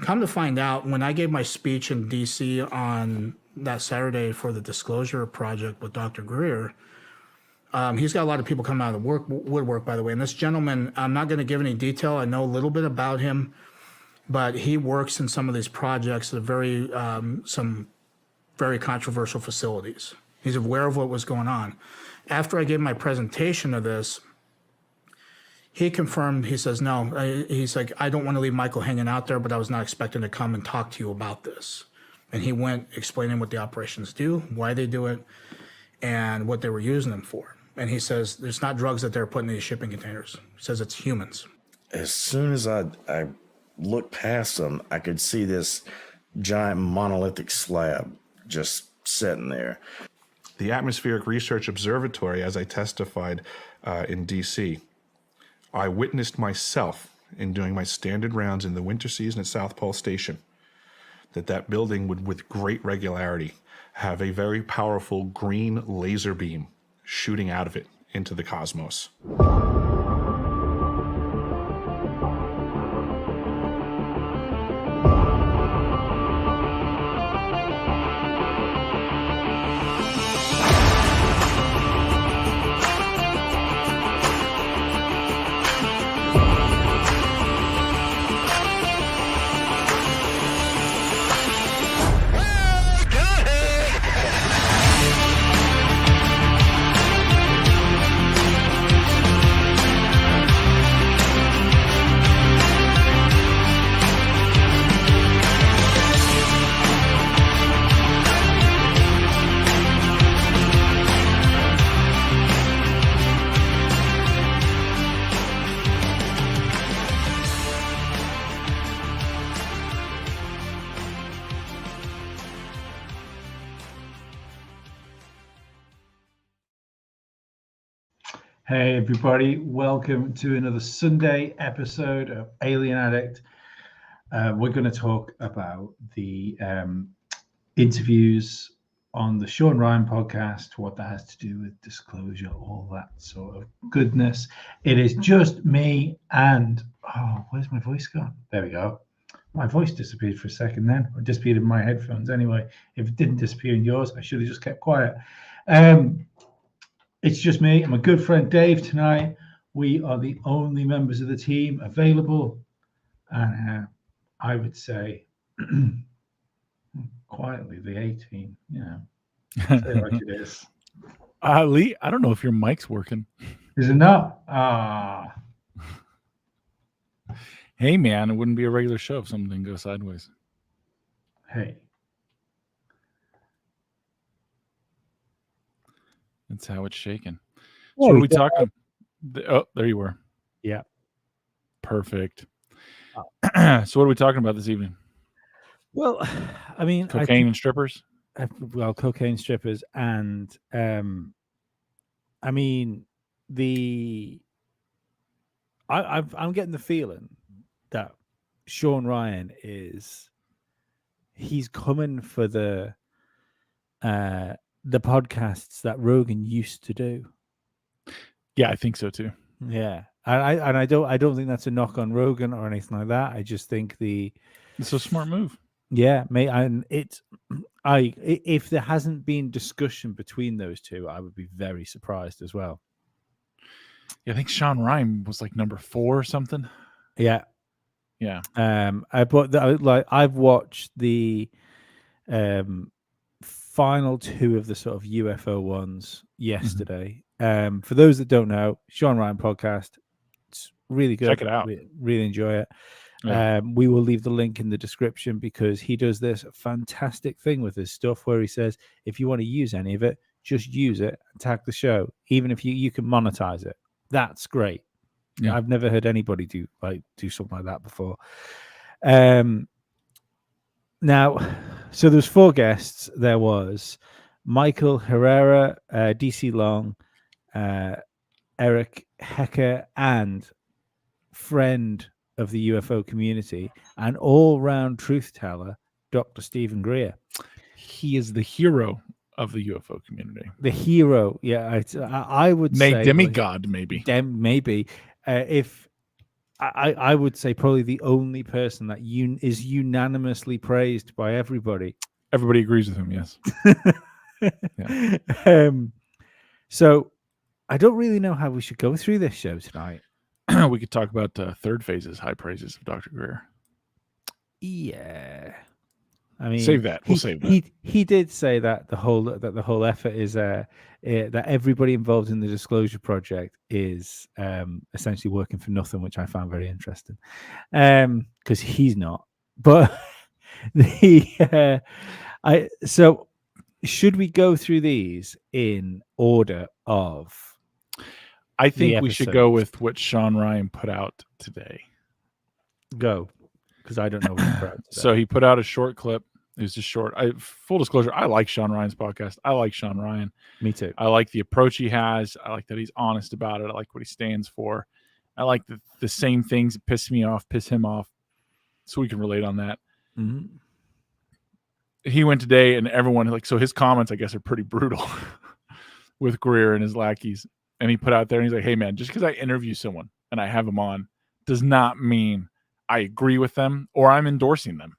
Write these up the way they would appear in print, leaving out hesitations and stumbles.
come to find out, when I gave my speech in D.C. on that Saturday for the Disclosure Project with Dr. Greer, he's got a lot of people coming out of the woodwork, by the way. And this gentleman, I'm not going to give any detail. I know a little bit about him, but he works in some of these projects at some very controversial facilities. He's aware of what was going on. After I gave my presentation of this, he confirmed, he says, no, he's like, I don't want to leave Michael hanging out there, but I was not expecting to come and talk to you about this. And he went explaining what the operations do, why they do it, and what they were using them for. And he says, there's not drugs that they're putting in these shipping containers. He says it's humans. As soon as I looked past them, I could see this giant monolithic slab just sitting there. The Atmospheric Research Observatory, as I testified in D.C., I witnessed myself in doing my standard rounds in the winter season at South Pole Station, that building would, with great regularity, have a very powerful green laser beam shooting out of it into the cosmos. Hey everybody, welcome to another Sunday episode of Alien Addict. We're going to talk about the interviews on the Shawn Ryan podcast, what that has to do with disclosure, all that sort of goodness. It is just me and, where's my voice gone? There we go. My voice disappeared for a second then. It disappeared in my headphones anyway. If it didn't disappear in yours, I should have just kept quiet. It's just me and my good friend Dave tonight. We are the only members of the team available. And I would say, quietly, the A-team, you know, say like it is. Lee, I don't know if your mic's working. Is it not? Hey, man, it wouldn't be a regular show if something goes sideways. Hey. That's how it's shaking. So what are we talking? Oh, there you were. Yeah. Perfect. So what are we talking about this evening? Well, I mean, cocaine and strippers. Well, cocaine, strippers, and I mean, I'm getting the feeling that Shawn Ryan he's coming for the podcasts that Rogan used to do. Yeah, I think so too. Yeah, and I don't think that's a knock on Rogan or anything like that. I just think it's a smart move. Yeah, mate, and if there hasn't been discussion between those two, I would be very surprised as well. Yeah, I think Shawn Ryan was like number 4 or something. Yeah. I've watched the final 2 of the sort of UFO ones yesterday. For those that don't know, Shawn Ryan podcast, it's really good. Check it out. Really enjoy it. Yeah. We will leave the link in the description because he does this fantastic thing with his stuff where he says, if you want to use any of it, just use it and tag the show. Even if you can monetize it. That's great. Yeah. I've never heard anybody do something like that before. Now, so there's 4 guests. There was Michael Herrera, DC Long, Eric Hecker, and friend of the UFO community, an all-round truth teller, Dr. Stephen Greer. He is the hero of the UFO community. The hero, yeah. I would say demigod, maybe. Maybe. If I would say probably the only person that is unanimously praised by everybody. Everybody agrees with him. Yes. So I don't really know how we should go through this show tonight. We could talk about third phase's high praises of Dr. Greer. Yeah. I mean, Save that. We'll save that. He did say that the whole effort is that everybody involved in the Disclosure Project is essentially working for nothing, which I found very interesting. Because he's not. But so should we go through these in order of? I think we should go with what Shawn Ryan put out today. Go, because I don't know what he put out today. So he put out a short clip. It was just short. Full disclosure, I like Shawn Ryan's podcast. I like Shawn Ryan. Me too. I like the approach he has. I like that he's honest about it. I like what he stands for. I like the same things that piss me off, piss him off. So we can relate on that. Mm-hmm. He went today and everyone, so his comments, I guess, are pretty brutal with Greer and his lackeys. And he put out there and he's like, hey, man, just because I interview someone and I have them on does not mean I agree with them or I'm endorsing them.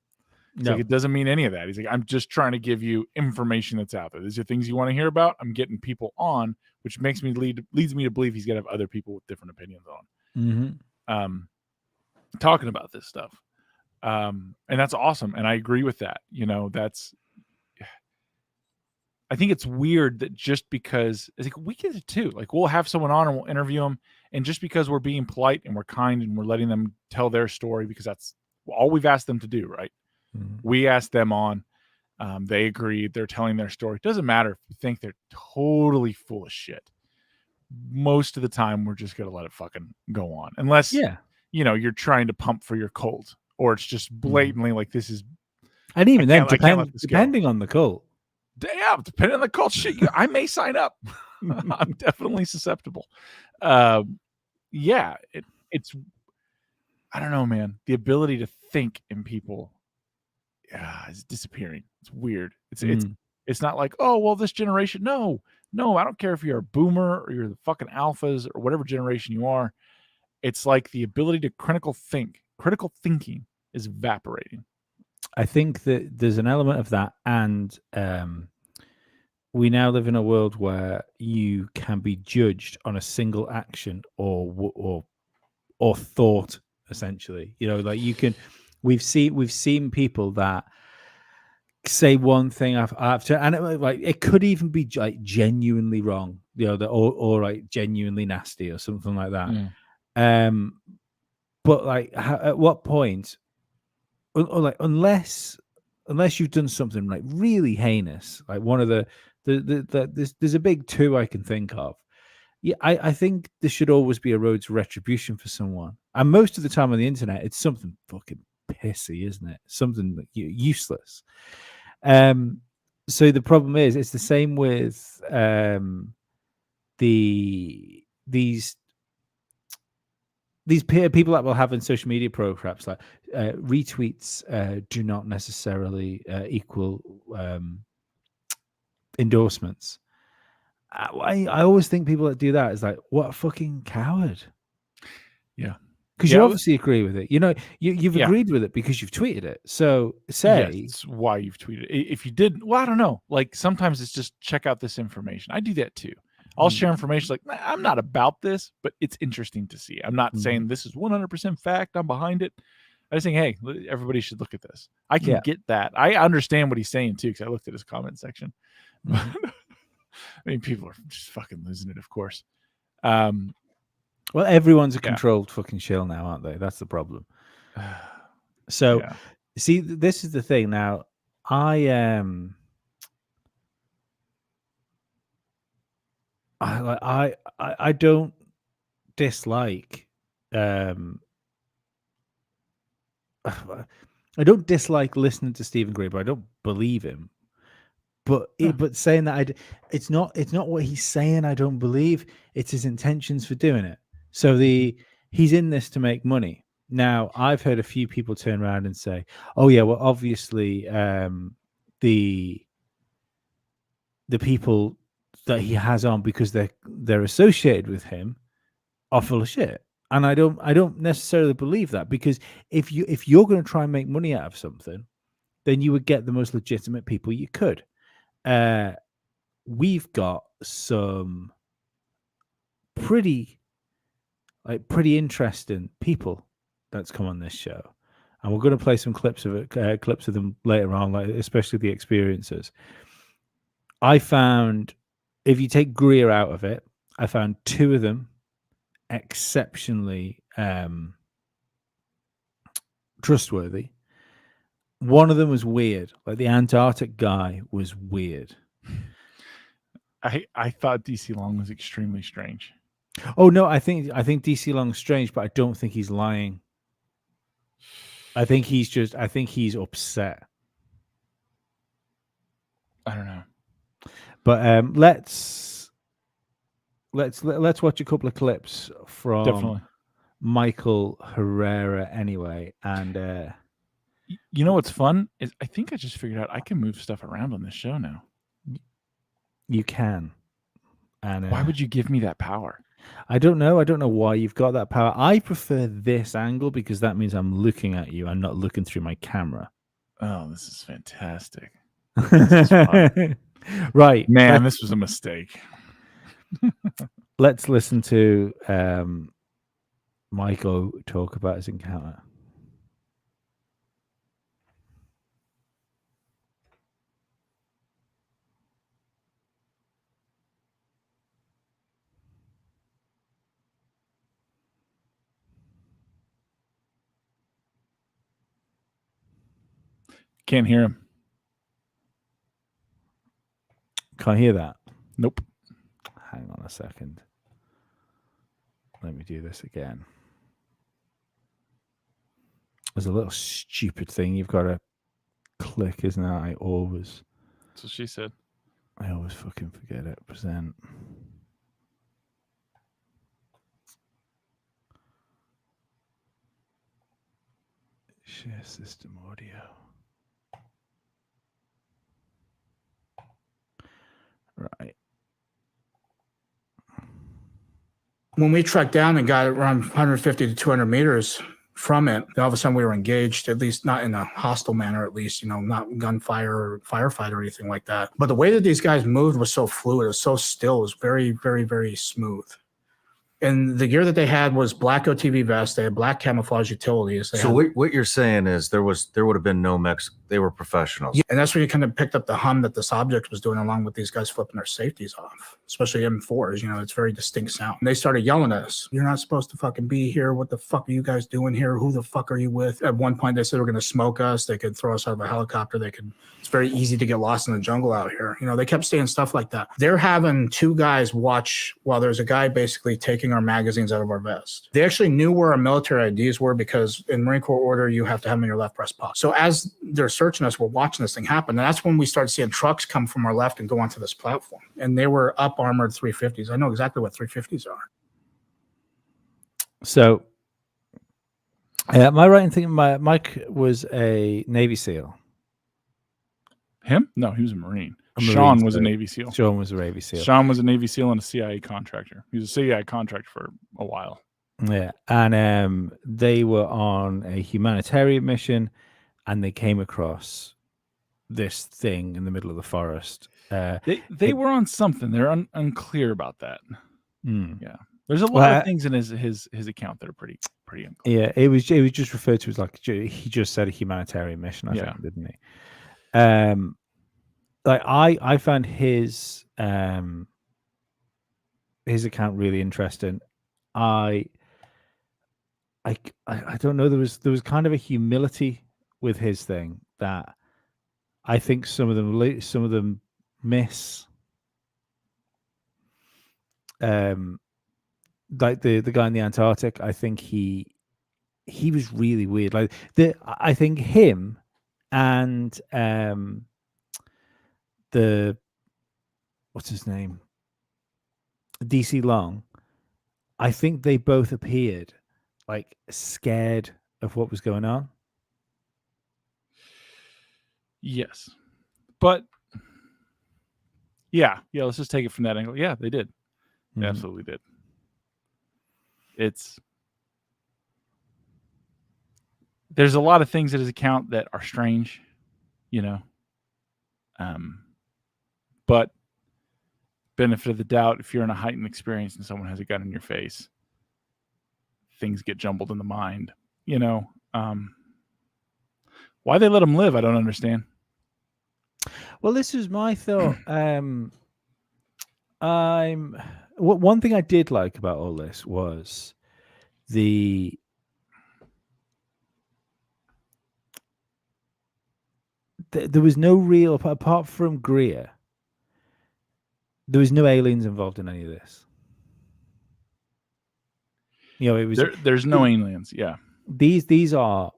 It's like, it doesn't mean any of that. He's like, I'm just trying to give you information that's out there. These are things you want to hear about. I'm getting people on, which makes me leads me to believe he's going to have other people with different opinions on. Mm-hmm. Talking about this stuff. And that's awesome. And I agree with that. I think it's weird that just because it's like we get it too. Like we'll have someone on and we'll interview them. And just because we're being polite and we're kind and we're letting them tell their story, because that's all we've asked them to do, right? Mm-hmm. We asked them on. They agreed. They're telling their story. It doesn't matter if you think they're totally full of shit. Most of the time, we're just going to let it fucking go on. Unless, you're trying to pump for your cult or it's just blatantly like this is. And even then, depending on the cult. Yeah, depending on the cult shit, I may sign up. I'm definitely susceptible. It's, I don't know, man. The ability to think in people is disappearing. It's weird. It's not like, oh, well, this generation. No, I don't care if you're a boomer or you're the fucking alphas or whatever generation you are. It's like the ability to critical thinking is evaporating. I think that there's an element of that, and we now live in a world where you can be judged on a single action or thought, essentially. Like you can. We've seen people that say one thing after, and it could even be like genuinely wrong, or like genuinely nasty or something like that. But like, at what point? Or like unless you've done something like really heinous, like one of there's a big two I can think of. Yeah, I think there should always be a road to retribution for someone, and most of the time on the internet, it's something fucking pissy, isn't it? Something like useless. So the problem is, it's the same with these people that will have in social media programs, like retweets do not necessarily equal endorsements. I always think people that do that is like, what a fucking coward. Yeah. Because you obviously agree with it. You've agreed with it because you've tweeted it. So that's why you've tweeted it. If you didn't, well, I don't know. Like sometimes it's just check out this information. I do that too. I'll share information like, I'm not about this, but it's interesting to see. I'm not saying this is 100% fact. I'm behind it. I just think, hey, everybody should look at this. I can get that. I understand what he's saying too, because I looked at his comment section. I mean, people are just fucking losing it, of course. Well, everyone's a controlled fucking shill now, aren't they? That's the problem. So, see, this is the thing. Now, I don't dislike I don't dislike listening to Stephen Greer, but I don't believe him. But but saying that it's not what he's saying I don't believe, it's his intentions for doing it. So he's in this to make money. Now, I've heard a few people turn around and say, "Oh yeah, well obviously the people that he has on because they're associated with him are full of shit." And I don't necessarily believe that, because if you're going to try and make money out of something, then you would get the most legitimate people you could. We've got some pretty interesting people that's come on this show, and we're going to play some clips of it, clips of them later on, like especially the experiences. I found, if you take Greer out of it, I found two of them exceptionally trustworthy. One of them was weird. Like the Antarctic guy was weird. I thought DC Long was extremely strange. Oh no, I think DC Long's strange, but I don't think he's lying. I think he's upset. I don't know. But let's watch a couple of clips from Definitely. Michael Herrera anyway. And you know what's fun is I think I just figured out I can move stuff around on this show now. you can. And why would you give me that power? I don't know. I don't know why you've got that power. I prefer this angle because that means I'm looking at you and not looking through my camera. Oh, this is fantastic. Right. Man, this was a mistake. Let's listen to Michael talk about his encounter. Can't hear him. Can't hear that. Nope. Hang on a second. Let me do this again. There's a little stupid thing you've got to click, isn't it? That's what she said. I always fucking forget it. Present. Share system audio. Right. When we trekked down and got around 150 to 200 meters from it, all of a sudden we were engaged, at least not in a hostile manner, at least, not gunfire or firefight or anything like that. But the way that these guys moved was so fluid, it was so still, it was very, very, very smooth. And the gear that they had was black OTV vests. They had black camouflage utilities. So what you're saying is there would have been no mix. They were professionals. Yeah, and that's when you kind of picked up the hum that this object was doing, along with these guys flipping their safeties off, especially M4s. It's very distinct sound. And they started yelling at us. You're not supposed to fucking be here. What the fuck are you guys doing here? Who the fuck are you with? At one point, they said they were going to smoke us. They could throw us out of a helicopter. It's very easy to get lost in the jungle out here. They kept saying stuff like that. They're having two guys watch while there's a guy basically taking our magazines out of our vest. They actually knew where our military IDs were, because in Marine Corps order, you have to have them in your left breast pocket. So as they're searching us, we're watching this thing happen. And that's when we started seeing trucks come from our left and go onto this platform. And they were up armored 350s. I know exactly what 350s are. So, am I right in thinking Mike was a Navy SEAL? Him? No, he was a Marine. Marine, Sean was a sorry. Navy SEAL. Sean was a Navy SEAL. Sean was a Navy SEAL and a CIA contractor. He was a CIA contractor for a while. Yeah, and they were on a humanitarian mission, and they came across this thing in the middle of the forest. They were on something. They're unclear about that. Yeah, there's a lot Well, of things in his account that are pretty unclear. Yeah, it was just referred to as like, he just said a humanitarian mission, I think, didn't he? Like I found his account really interesting. I don't know. There was kind of a humility with his thing that I think some of them miss. Like the guy in the Antarctic, I think he was really weird. Like I think him and what's his name, DC Long, I think they both appeared like scared of what was going on. Yes, but yeah. Let's just take it from that angle. Yeah, they did. They absolutely did. It's there's a lot of things at his account that are strange, but benefit of the doubt, if you're in a heightened experience and someone has a gun in your face, things get jumbled in the mind. Why they let him live, I don't understand. Well, this is my thought. One thing I did like about all this was there was no real, apart from Greer, there was no aliens involved in any of this. It was there's no aliens. Yeah, these are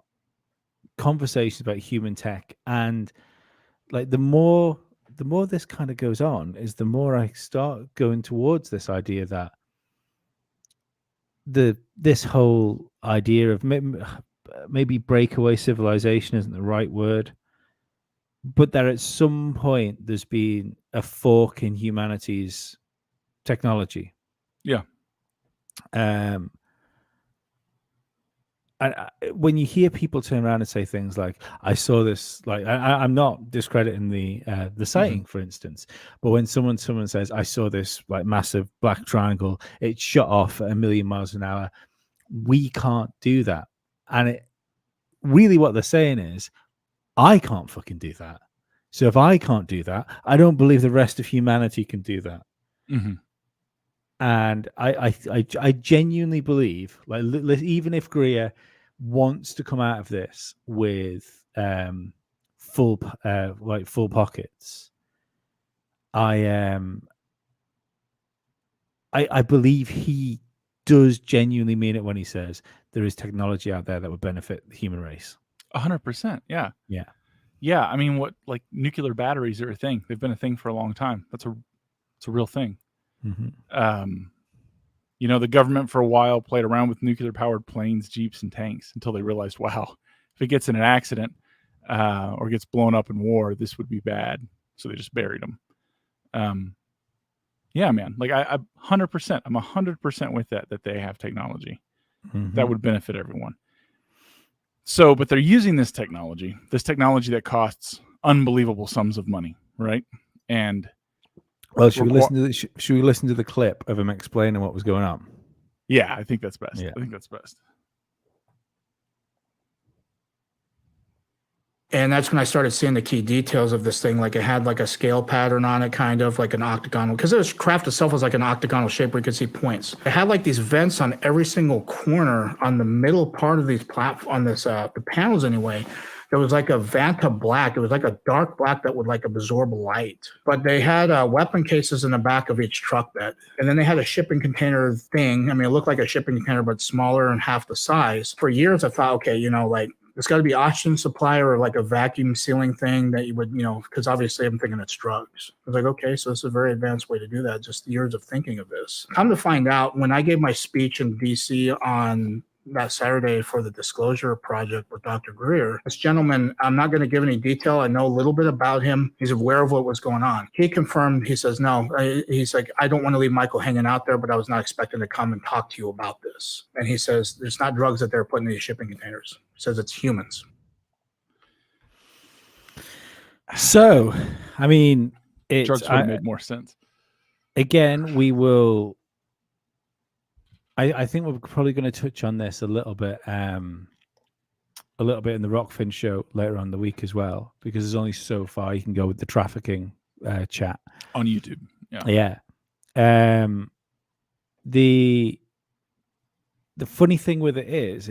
conversations about human tech, and like the more this kind of goes on, is the more I start going towards this idea that this whole idea of maybe breakaway civilization isn't the right word, but that at some point there's been a fork in humanity's technology. Yeah. And when you hear people turn around and say things like, "I saw this," like I'm not discrediting the sighting, for instance, but when someone says, "I saw this like massive black triangle, it shot off at 1,000,000 miles an hour," we can't do that. And really what they're saying is, I can't fucking do that. So if I can't do that, I don't believe the rest of humanity can do that. Mm-hmm. And I genuinely believe, like, even if Greer wants to come out of this with full pockets, I believe he does genuinely mean it when he says there is technology out there that would benefit the human race. 100%. Yeah. Yeah. Yeah. I mean, like nuclear batteries are a thing. They've been a thing for a long time. It's a real thing. Mm-hmm. The government for a while played around with nuclear powered planes, jeeps, and tanks until they realized, wow, if it gets in an accident or gets blown up in war, this would be bad. So they just buried them. Yeah, man. Like I 100%, I'm 100% with that they have technology that would benefit everyone. So, but they're using this technology that costs unbelievable sums of money, right? And well, should we listen to the clip of him explaining what was going on? Yeah, I think that's best. Yeah. I think that's best. And that's when I started seeing the key details of this thing. Like it had like a scale pattern on it, kind of like an octagonal, because the craft itself was like an octagonal shape where you could see points. It had like these vents on every single corner on the middle part of these the panels anyway. There was like a Vanta black. It was like a dark black that would like absorb light. But they had weapon cases in the back of each truck bed. And then they had a shipping container thing. I mean, it looked like a shipping container, but smaller and half the size. For years, I thought, okay, like it's got to be oxygen supply or like a vacuum sealing thing that you would, because obviously I'm thinking it's drugs. I was like, okay, so this is a very advanced way to do that. Just years of thinking of this. Come to find out, when I gave my speech in DC on that Saturday for the Disclosure Project with Dr. Greer, this gentleman, I'm not going to give any detail. I know a little bit about him. He's aware of what was going on. He confirmed, he says, no, he's like, I don't want to leave Michael hanging out there, but I was not expecting to come and talk to you about this. And he says, there's not drugs that they're putting in these shipping containers. He says it's humans. So, I mean, drugs would have made more sense. Again, we will. I think we're probably going to touch on this a little bit in the Rockfin show later on the week as well, because there's only so far you can go with the trafficking chat on YouTube. Yeah. The funny thing with it is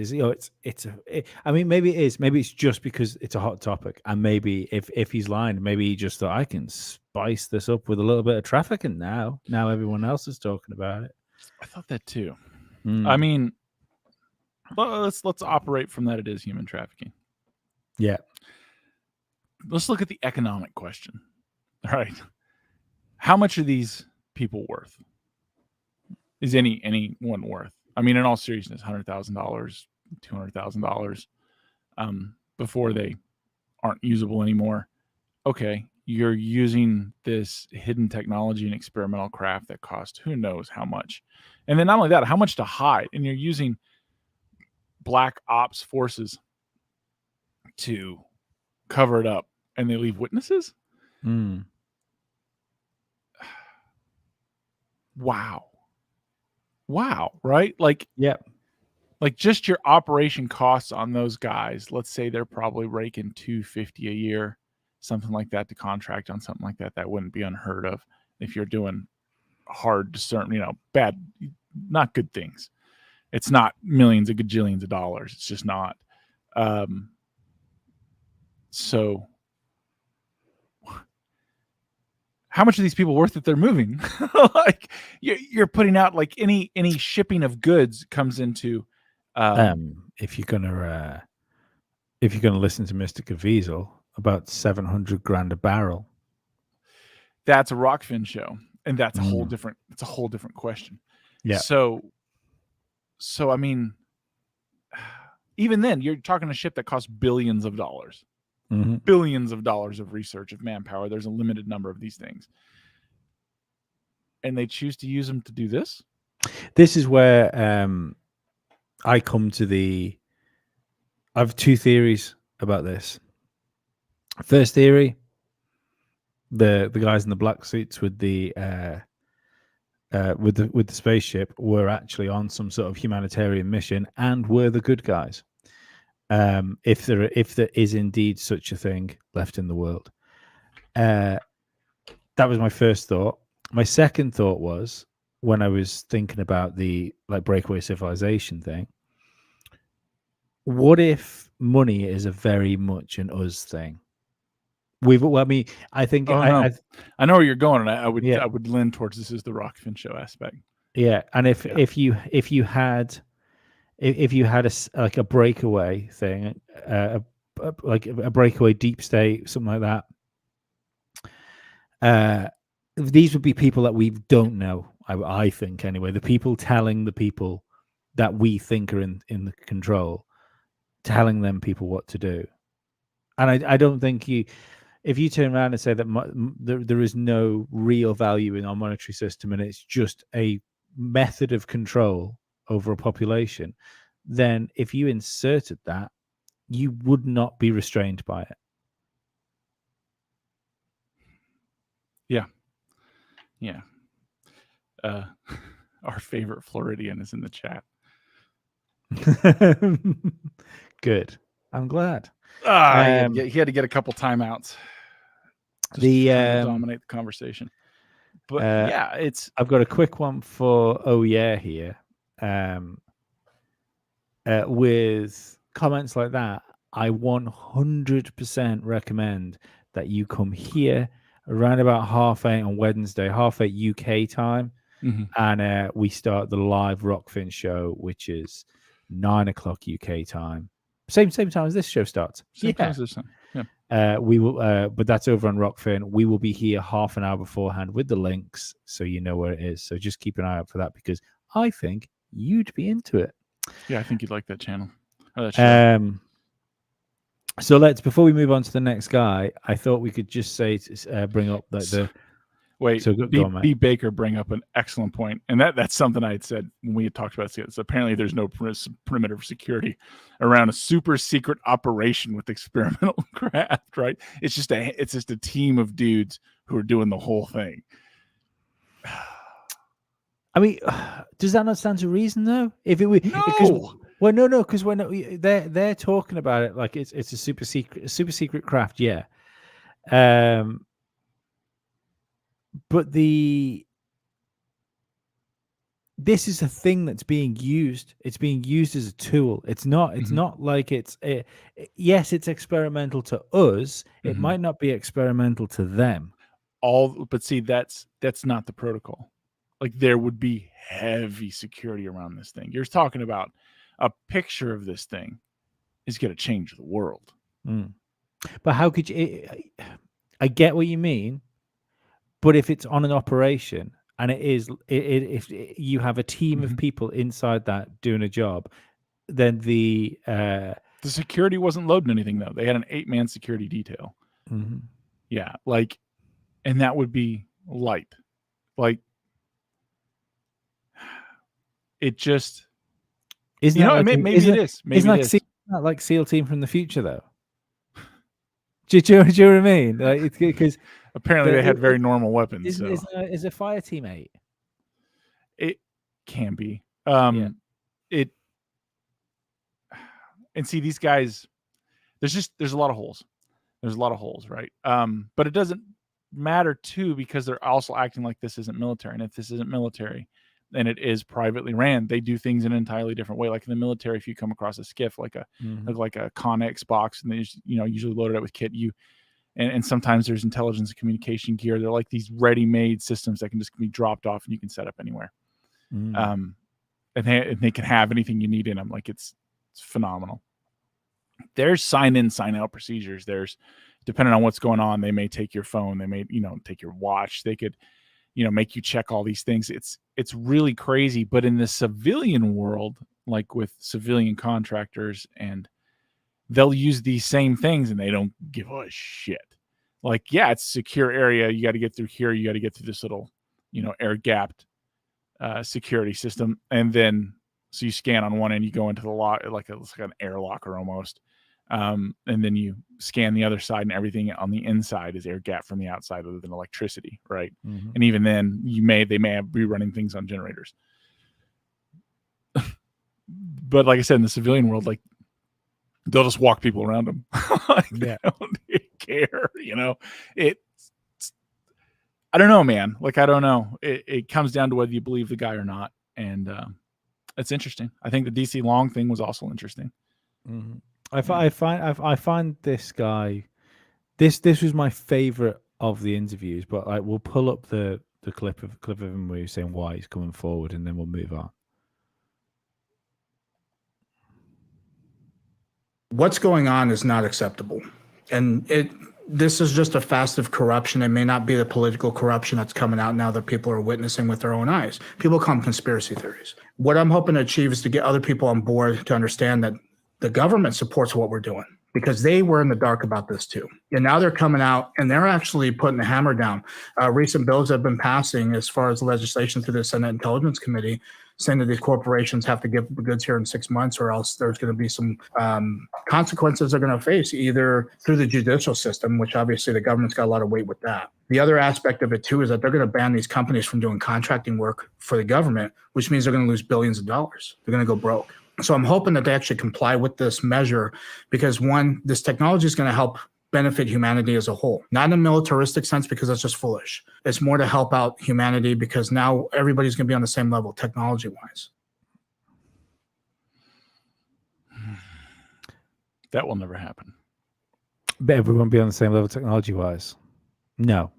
maybe it is, maybe it's just because it's a hot topic, and maybe if he's lying, maybe he just thought, I can spice this up with a little bit of trafficking now everyone else is talking about it. I thought that too. I mean, let's operate from that. It is human trafficking. Yeah. Let's look at the economic question. All right. How much are these people worth? Is anyone worth? I mean, in all seriousness, $100,000, $200,000 before they aren't usable anymore. Okay, you're using this hidden technology and experimental craft that cost who knows how much. And then not only that, how much to hide. And you're using black ops forces to cover it up and they leave witnesses. Mm. Wow, right? Like Yep. like just your operation costs on those guys. Let's say they're probably raking $250 a year, something like that, to contract on something like that. That wouldn't be unheard of if you're doing hard discern, bad, not good things. It's not millions of gajillions of dollars. It's just not. So how much are these people worth that they're moving? Like you're putting out like any shipping of goods comes into. If you're gonna listen to Mr. Caviezel, about 700 grand a barrel. That's a Rockfin show, and that's a whole different. It's a whole different question. Yeah. So I mean, even then, you're talking a ship that costs billions of dollars. Mm-hmm. Billions of dollars of research, of manpower. There's a limited number of these things, and they choose to use them to do this. This is where I come to I have two theories about this. First theory: the guys in the black suits with the spaceship were actually on some sort of humanitarian mission and were the good guys. If there is indeed such a thing left in the world. That was my first thought. My second thought was, when I was thinking about the breakaway civilization thing, what if money is a very much an us thing? I think I know where you're going, and I would Yeah. I would lean towards this is the Rockfin show aspect. Yeah, and if you had a breakaway thing, like a breakaway deep state, something like that, these would be people that we don't know. I think anyway, the people telling the people that we think are in the control, telling them people what to do. And I don't think if you turn around and say that there is no real value in our monetary system and it's just a method of control over a population, then if you inserted that, you would not be restrained by it. Yeah. Our favorite Floridian is in the chat. Good. I'm glad. He had to get a couple timeouts. The dominate the conversation. But I've got a quick one for here. With comments like that, I 100% recommend that you come here around about 8:30 on Wednesday, 8:30 UK time, and we start the live Rockfin show, which is 9:00 UK time. Same time as this show starts. Same time as this time. Yeah. We will, but that's over on Rockfin. We will be here half an hour beforehand with the links, so you know where it is. So just keep an eye out for that, because I think you'd be into it. Yeah, I think you'd like that channel. Or that show. So before we move on to the next guy, I thought we could just bring up the. Wait, so go on, B. Baker bring up an excellent point, and that's something I had said when we had talked about this. Apparently, there's no perimeter of security around a super secret operation with experimental craft. Right? It's just a team of dudes who are doing the whole thing. I mean, does that not stand to reason though? If it were no. Well, no, because when they're talking about it like it's a super secret craft, yeah. But this is a thing that's being used. It's being used as a tool. It's not. It's not like yes, it's experimental to us. It might not be experimental to them. But see, that's not the protocol. Like, there would be heavy security around this thing. You're talking about a picture of this thing is going to change the world. But how could you? I get what you mean, but if it's on an operation and if you have a team of people inside that doing a job, then the security wasn't loading anything though. They had an 8-man security detail. Yeah, and that would be light. It just isn't. Maybe it is. Maybe isn't it is. like SEAL Team from the future though? Do you know what I mean? Like, because Apparently, they had very normal weapons. is a fire team 8. It can be. Yeah. It and see these guys. There's a lot of holes. There's a lot of holes, right? But it doesn't matter too because they're also acting like this isn't military, and if this isn't military, then it is privately ran. They do things in an entirely different way. Like in the military, if you come across a skiff, like a Connex box, and they just, usually loaded up with kit, and sometimes there's intelligence and communication gear. They're like these ready-made systems that can just be dropped off and you can set up anywhere. And they can have anything you need in them. Like it's phenomenal. There's sign in, sign out procedures. There's, depending on what's going on, they may take your phone. They may, take your watch. They could, make you check all these things. It's really crazy. But in the civilian world, like with civilian contractors, and they'll use these same things and they don't give a shit. Like, yeah, it's a secure area. You got to get through here. You got to get through this little, air gapped security system. And then, so you scan on one end, you go into the lock, like an air locker almost. And then you scan the other side, and everything on the inside is air gap from the outside other than electricity. Right. And even then they may be running things on generators. But like I said, in the civilian world, like, they'll just walk people around them. They don't care, I don't know, man. Like, I don't know. It comes down to whether you believe the guy or not. And it's interesting. I think the DC Long thing was also interesting. I find this guy, this was my favorite of the interviews, but we'll pull up the clip of him where he's saying why he's coming forward, and then we'll move on. What's going on is not acceptable. And this is just a fast of corruption. It may not be the political corruption that's coming out now that people are witnessing with their own eyes. People call them conspiracy theories. What I'm hoping to achieve is to get other people on board to understand that the government supports what we're doing, because they were in the dark about this too. And now they're coming out and they're actually putting the hammer down. Recent bills have been passing as far as legislation through the Senate Intelligence Committee, saying that these corporations have to give the goods here in 6 months, or else there's going to be some consequences they're going to face, either through the judicial system, which obviously the government's got a lot of weight with that. The other aspect of it too is that they're going to ban these companies from doing contracting work for the government, which means they're going to lose billions of dollars. They're going to go broke. So I'm hoping that they actually comply with this measure, because one, this technology is going to help benefit humanity as a whole, not in a militaristic sense, because that's just foolish. It's more to help out humanity, because now everybody's going to be on the same level technology wise. That will never happen. But everyone be on the same level technology wise. No.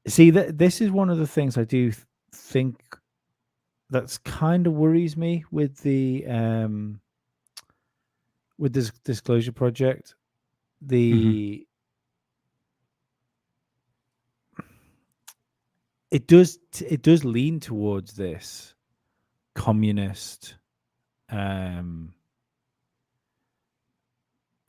See, this is one of the things I do think that's kind of worries me with the with this disclosure project. It does lean towards this communist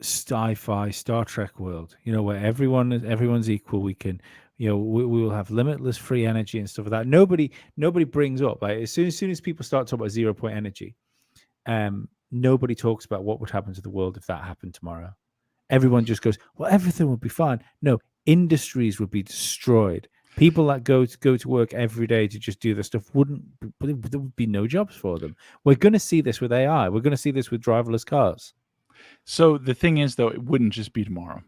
sci-fi Star Trek world, where everyone's equal. We can, we will have limitless free energy and stuff like that. Nobody brings up, like, as soon as people start talking about 0 point energy, nobody talks about what would happen to the world if that happened tomorrow. Everyone just goes, well, everything would be fine. No, industries would be destroyed. People that go to work every day to just do this stuff there would be no jobs for them. We're going to see this with AI. We're going to see this with driverless cars. So the thing is, though, it wouldn't just be tomorrow.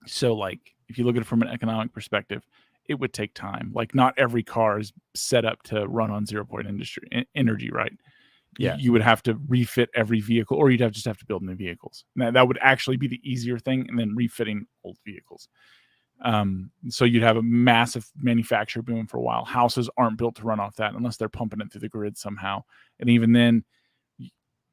So, like, if you look at it from an economic perspective, it would take time. Like, not every car is set up to run on 0 point energy, right? Yeah, you would have to refit every vehicle, or you'd just have to build new vehicles. Now, that would actually be the easier thing, and then refitting old vehicles. So you'd have a massive manufacturer boom for a while. Houses aren't built to run off that unless they're pumping it through the grid somehow. And even then,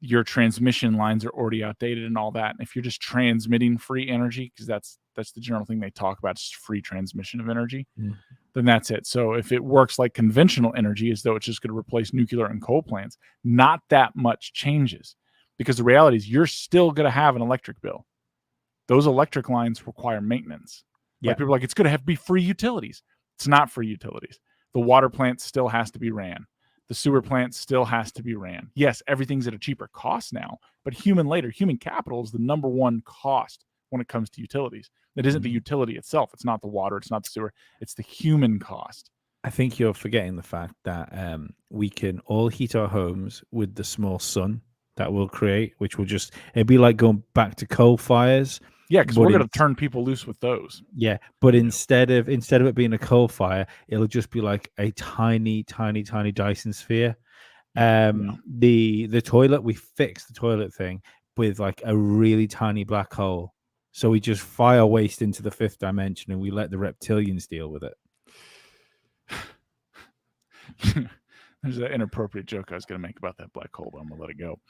your transmission lines are already outdated and all that. And if you're just transmitting free energy, because that's the general thing they talk about, just free transmission of energy, then that's it. So if it works like conventional energy, as though it's just going to replace nuclear and coal plants, not that much changes, because the reality is you're still going to have an electric bill. Those electric lines require maintenance. Yeah. Like, people are like, it's going to have to be free utilities. It's not free utilities. The water plant still has to be ran. The sewer plant still has to be ran. Yes, everything's at a cheaper cost now, but human capital is the number one cost when it comes to utilities. It isn't the utility itself. It's not the water. It's not the sewer. It's the human cost. I think you're forgetting the fact that we can all heat our homes with the small sun that we'll create, which will just, it'd be like going back to coal fires. Yeah, because we're going to turn people loose with those. Yeah, but instead of it being a coal fire, it'll just be like a tiny Dyson sphere. The toilet, we fixed the toilet thing with like a really tiny black hole. So we just fire waste into the fifth dimension and we let the reptilians deal with it. There's an inappropriate joke I was going to make about that black hole, but I'm going to let it go.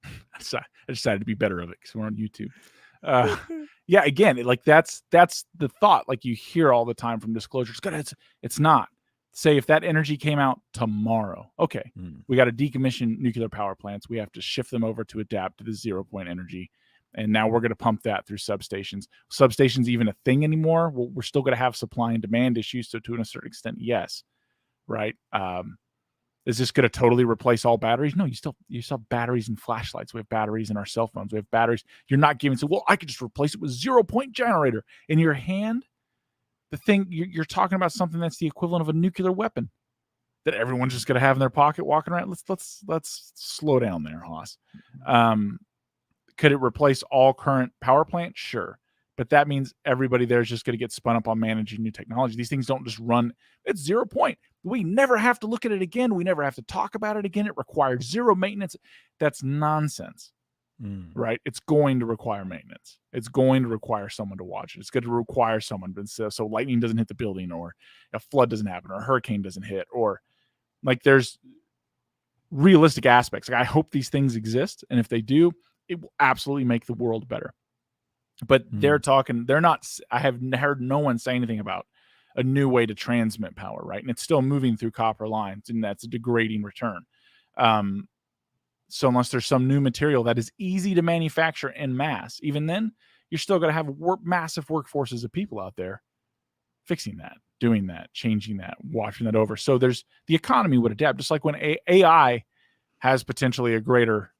I decided to be better of it because we're on YouTube. Yeah, again, that's the thought. Like you hear all the time from disclosures. It's not. Say if that energy came out tomorrow, okay, we got to decommission nuclear power plants. We have to shift them over to adapt to the 0 point energy. And now we're going to pump that through substations. Substations even a thing anymore? Well, we're still going to have supply and demand issues. So to a certain extent, yes. Right. Is this going to totally replace all batteries? No, you still have batteries and flashlights. We have batteries in our cell phones. We have batteries. You're not giving, so, well, I could just replace it with 0 point generator in your hand. The thing you're talking about something that's the equivalent of a nuclear weapon that everyone's just going to have in their pocket walking around. Let's slow down there, Haas. Could it replace all current power plants? Sure. But that means everybody there is just going to get spun up on managing new technology. These things don't just run. It's 0 point. We never have to look at it again. We never have to talk about it again. It requires zero maintenance. That's nonsense, right? It's going to require maintenance. It's going to require someone to watch it. It's going to require someone so lightning doesn't hit the building, or a flood doesn't happen, or a hurricane doesn't hit, or like there's realistic aspects. Like I hope these things exist, and if they do, it will absolutely make the world better. But they're not, I have heard no one say anything about a new way to transmit power, right? And it's still moving through copper lines, and that's a degrading return. So unless there's some new material that is easy to manufacture en masse, even then, you're still going to have massive workforces of people out there fixing that, doing that, changing that, watching that over. So the economy would adapt, just like when AI has potentially a greater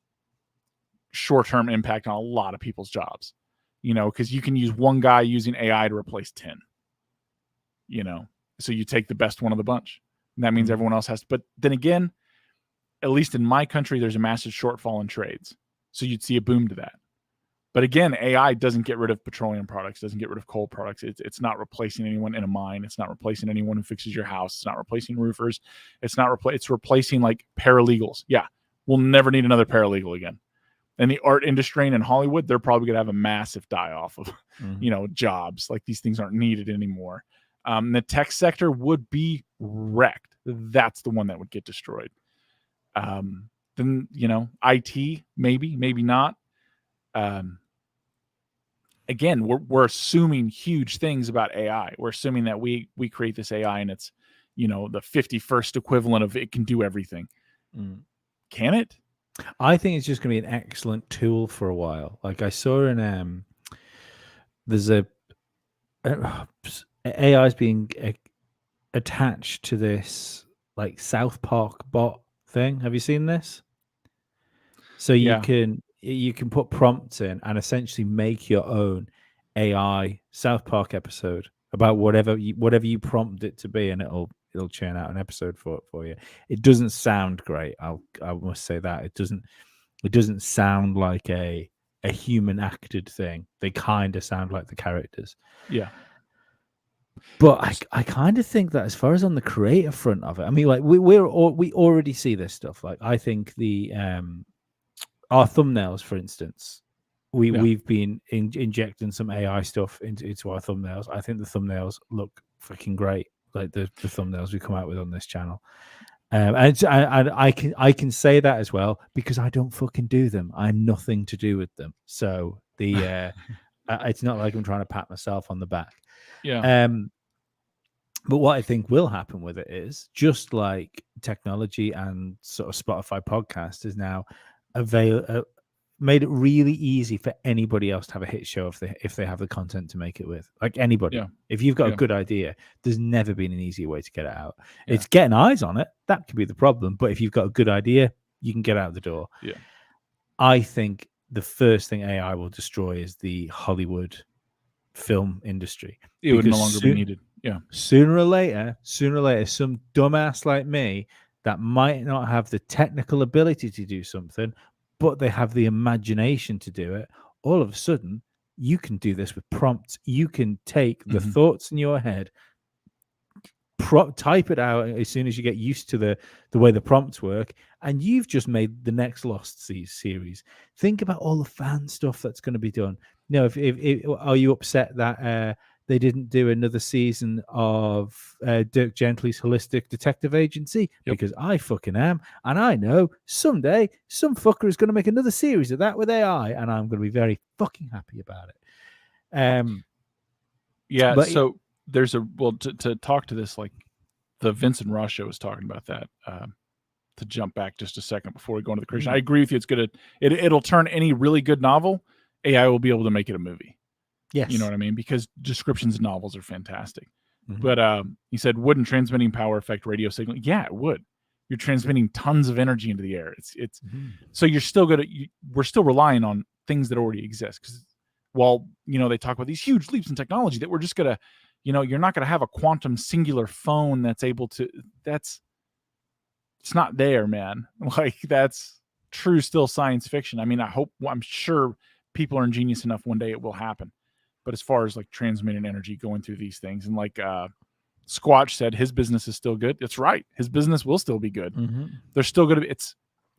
short-term impact on a lot of people's jobs, because you can use one guy using AI to replace 10, so you take the best one of the bunch, and that means everyone else has to. But then again, at least in my country, there's a massive shortfall in trades, so you'd see a boom to that. But again, AI doesn't get rid of petroleum products, doesn't get rid of coal products. It's not replacing anyone in a mine. It's not replacing anyone who fixes your house. It's not replacing roofers. It's replacing like paralegals. Yeah, we'll never need another paralegal again. And the art industry and in Hollywood, they're probably going to have a massive die-off of, jobs. Like these things aren't needed anymore. The tech sector would be wrecked. That's the one that would get destroyed. Then, IT, maybe not. Again, we're assuming huge things about AI. We're assuming that we create this AI and it's, the 51st equivalent of it can do everything. Can it? I think it's just going to be an excellent tool for a while. Like I saw in there's AI is being attached to this like South Park bot thing. Have you seen this? So you can put prompts in and essentially make your own AI South Park episode about whatever you prompt it to be, and it'll churn out an episode for you. It doesn't sound great. I must say that it doesn't sound like a human acted thing. They kind of sound like the characters. Yeah. But I kind of think that as far as on the creative front of it, I mean, like we already see this stuff. Like I think our thumbnails, for instance, we've been injecting some AI stuff into our thumbnails. I think the thumbnails look freaking great. Like the thumbnails we come out with on this channel, and I can say that as well because I don't fucking do them. I'm nothing to do with them. So it's not like I'm trying to pat myself on the back. Yeah. But what I think will happen with it is just like technology and sort of Spotify podcast is now made it really easy for anybody else to have a hit show if they have the content to make it with. Like anybody. Yeah. If you've got Yeah. a good idea, there's never been an easier way to get it out. Yeah. It's getting eyes on it. That could be the problem. But if you've got a good idea, you can get out the door. Yeah. I think the first thing AI will destroy is the Hollywood film industry. It would no Because longer be needed. Yeah. Sooner or later, some dumbass like me that might not have the technical ability to do something, but they have the imagination to do it. All of a sudden, you can do this with prompts. You can take the thoughts in your head, type it out as soon as you get used to the way the prompts work, and you've just made the next Lost series. Think about all the fan stuff that's going to be done. You know, if are you upset that they didn't do another season of Dirk Gently's Holistic Detective Agency? Yep. Because I fucking am, and I know someday some fucker is going to make another series of that with AI, and I'm going to be very fucking happy about it. Yeah. But- So there's to talk to this, like the Vincent Ross show was talking about that. To jump back just a second before we go into the creation, I agree with you. It's gonna it'll turn any really good novel. AI will be able to make it a movie. Yes, You know what I mean? Because descriptions in novels are fantastic. Mhm. But he said, wouldn't transmitting power affect radio signal? Yeah, it would. You're transmitting tons of energy into the air. It's so you're still we're still relying on things that already exist. Because while they talk about these huge leaps in technology that we're just gonna, you're not gonna have a quantum singular phone that's able to. It's not there, man. Like that's true, still science fiction. I mean, I'm sure people are ingenious enough one day it will happen. But as far as like transmitting energy going through these things, and like Squatch said, his business is still good. It's right. His business will still be good. They're still going to be.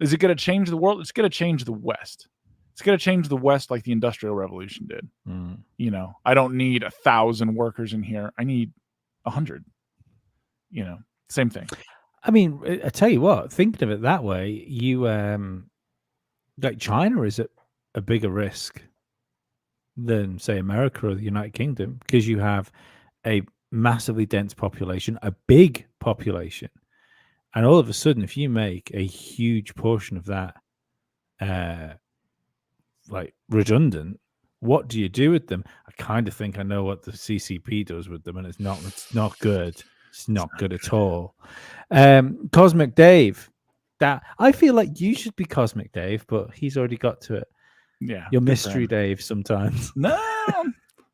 Is it going to change the world? It's going to change the West. It's going to change the West like the Industrial Revolution did. I don't need 1,000 workers in here. I need 100. Same thing. I mean, I tell you what, thinking of it that way, you like China is at a bigger risk than say America or the United Kingdom, because you have a massively dense population, a big population, and all of a sudden, if you make a huge portion of that like redundant, what do you do with them? I kind of think I know what the CCP does with them, and it's not good. It's not good at all. Cosmic Dave, that I feel like you should be Cosmic Dave, but he's already got to it. Yeah, You're good for Mystery him. Dave sometimes. No,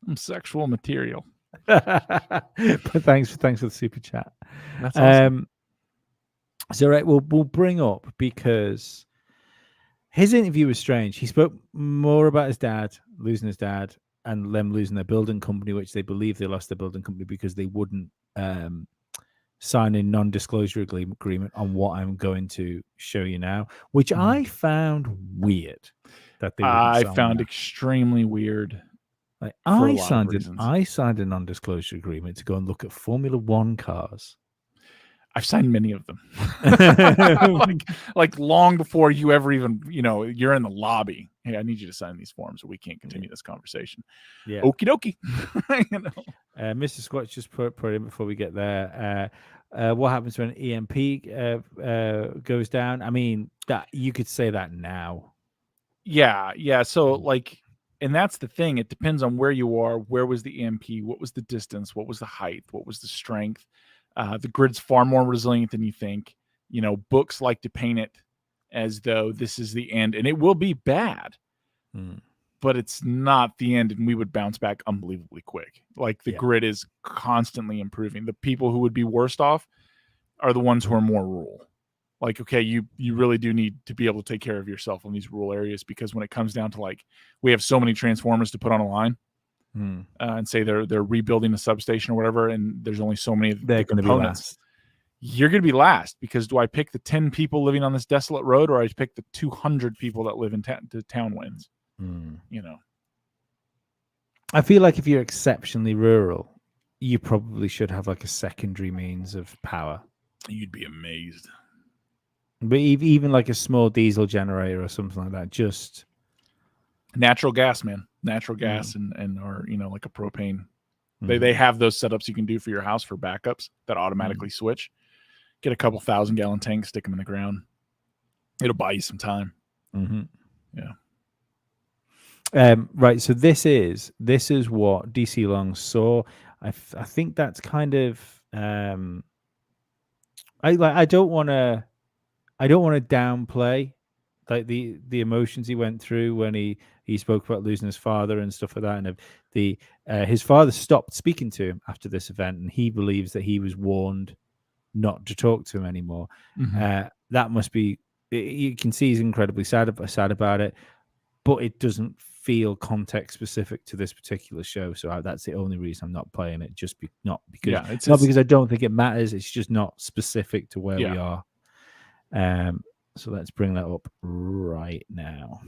I'm sexual material. But thanks for the super chat. That's awesome. So right, we'll bring up, because his interview was strange. He spoke more about his dad losing his dad and them losing their building company, which they believe they lost their building company because they wouldn't sign a non-disclosure agreement on what I'm going to show you now, which I found weird. That they I sign found that. extremely weird. Like, for a lot of reasons. I signed a non-disclosure agreement to go and look at Formula One cars. I've signed many of them. like long before you ever even, you're in the lobby. Hey, I need you to sign these forms or we can't continue this conversation. Yeah. Okie dokie. Mr. Squatch just put in before we get there. What happens when EMP goes down? I mean, that you could say that now. Yeah. So and that's the thing. It depends on where you are. Where was the EMP? What was the distance? What was the height? What was the strength? The grid's far more resilient than you think. Books like to paint it as though this is the end, and it will be bad, but it's not the end, and we would bounce back unbelievably quick. Like the grid is constantly improving. The people who would be worst off are the ones who are more rural. Like, okay, you really do need to be able to take care of yourself in these rural areas, because when it comes down to we have so many transformers to put on a line, and say they're rebuilding a substation or whatever, and there's only so many They're going to be last. You're going to be last, because do I pick the 10 people living on this desolate road, or I pick the 200 people that live in the town wins? I feel like if you're exceptionally rural, you probably should have a secondary means of power. You'd be amazed. But even a small diesel generator or something like that, just natural gas, man. Natural gas and or like a propane. They have those setups you can do for your house for backups that automatically switch. Get a couple 1,000-gallon tanks, stick them in the ground. It'll buy you some time. Yeah. Right. So this is what DC Long saw. I think that's kind of I don't want to downplay like the emotions he went through when he spoke about losing his father and stuff like that, and the his father stopped speaking to him after this event, and he believes that he was warned not to talk to him anymore. That must be, you can see he's incredibly sad about it, but it doesn't feel context specific to this particular show. So that's the only reason I'm not playing it. Not because I don't think it matters. It's just not specific to where we are. So let's bring that up right now.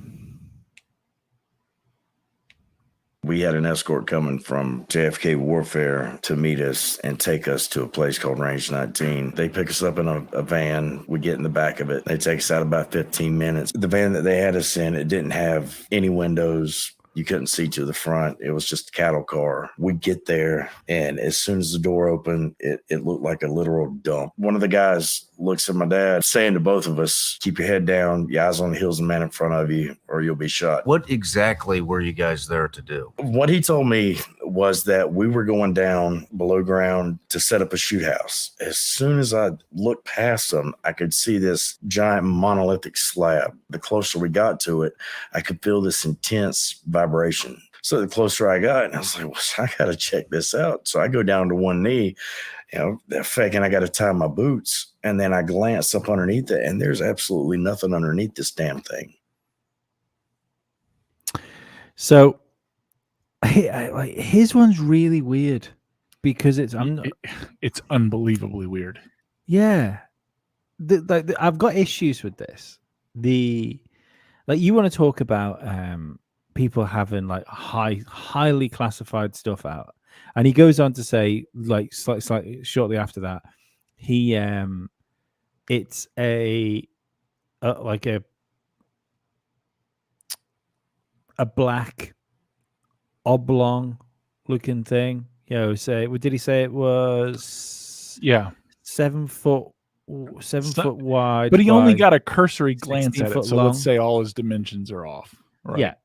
We had an escort coming from JFK Warfare to meet us and take us to a place called Range 19. They pick us up in a van. We get in the back of it. They take us out about 15 minutes. The van that they had us in, it didn't have any windows. You couldn't see to the front. It was just a cattle car. We get there, and as soon as the door opened, it looked like a literal dump. One of the guys looks at my dad, saying to both of us, keep your head down, your eyes on the heels of the man in front of you, or you'll be shot. What exactly were you guys there to do? What he told me was that we were going down below ground to set up a shoot house. As soon as I looked past them, I could see this giant monolithic slab. The closer we got to it, I could feel this intense vibration. So the closer I got, I was like, well, I got to check this out. So I go down to one knee, thinking I got to tie my boots. And then I glance up underneath it, and there's absolutely nothing underneath this damn thing. So his one's really weird because it's unbelievably weird. Yeah. I've got issues with this. You want to talk about people having like highly classified stuff out, and he goes on to say, like slightly shortly after that, it's a black oblong looking thing. Did he say it was 7 foot? 7 foot wide, but he only got a cursory glance at it. So long. Let's say all his dimensions are off. Right? Yeah,